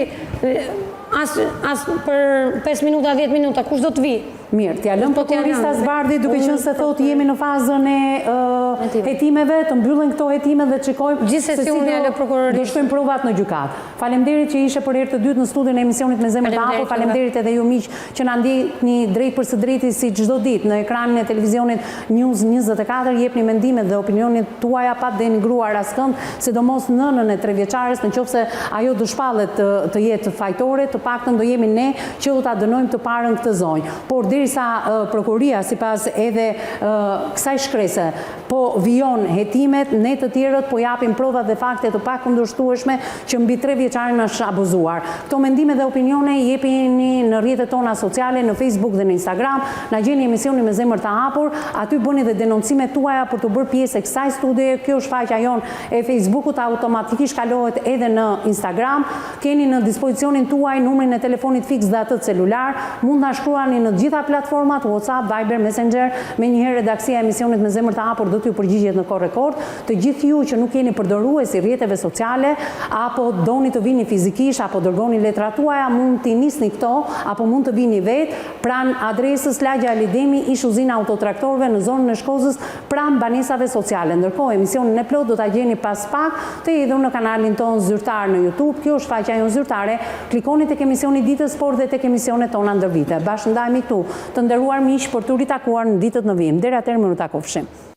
as për 5 minuta, 10 minuta, kush do të vi? Mirë, t'ja lëm prokurorista Zbardhi duke qenë se thotë jemi në fazën e hetimeve, të mbyllen këto hetime dhe të shikojmë gjithsesi unë ja lë prokurorisë. Do shkojmë provat në gjykat. Faleminderit që ishe për herë të dytë në studion e emisionit Me Zemër të Hapur. Faleminderit edhe ju miq që na ndjeni drejt për së drejti si çdo ditë në ekranin e televizionit News 24, jepni mendimet dhe opinionin tuaja pa denigruar askënd, sidomos nënën e 3 vjeçares, nëse ajo do shpallet të jetë fajtore, të paktën do jemi ne që do ta dënojmë të parën këtë zonjë. Por derisa prokuroria sipas edhe kësaj shkrese po vijon hetimet, ne të tjerët po japim prova dhe fakte të pakundërshtueshme që mbi 3 vjeçarin është abuzuar. Këto mendime dhe opinione jepini në rrjetet tona sociale, në Facebook dhe në Instagram. Na gjeni emisionin Me Zemër të Hapur, aty bëni dhe denoncimet tuaja për të bërë pjesë e kësaj studie. Kjo është faqja jon e Facebookut, automatikisht kalohet edhe në Instagram. Keni në dispozicionin tuaj numrin e telefonit fiks dhe atë celular. Mund na shkruani në gjitha platformat, WhatsApp, Viber, Messenger. Menjëherë redaksia e emisionit Me Zemër të Hapur do t'ju përgjigjet në kohë rekord. Të gjithë ju që nuk jeni përdoruesi rrjeteve sociale apo doni të vini fizikisht apo dërgoni letrat tuaja, mund t'i nisni këto apo mund të vini vetë pranë adresës Lagja Alidemi, ish uzina autotraktorëve në zonën e Shkozës, pranë banesave sociale. Ndërkohë emisionin e plot do ta gjeni pas pak të hedhur në kanalin ton zyrtar në YouTube. Kjo është faqja jon zyrtare. Klikoni tek emisioni Ditës Sport dhe tek emisionet tona ndër vite. Bashkë ndajemi këtu, të nderuar miq, për të ritakuar në ditët në vijim. Deri atëherë më takofshim.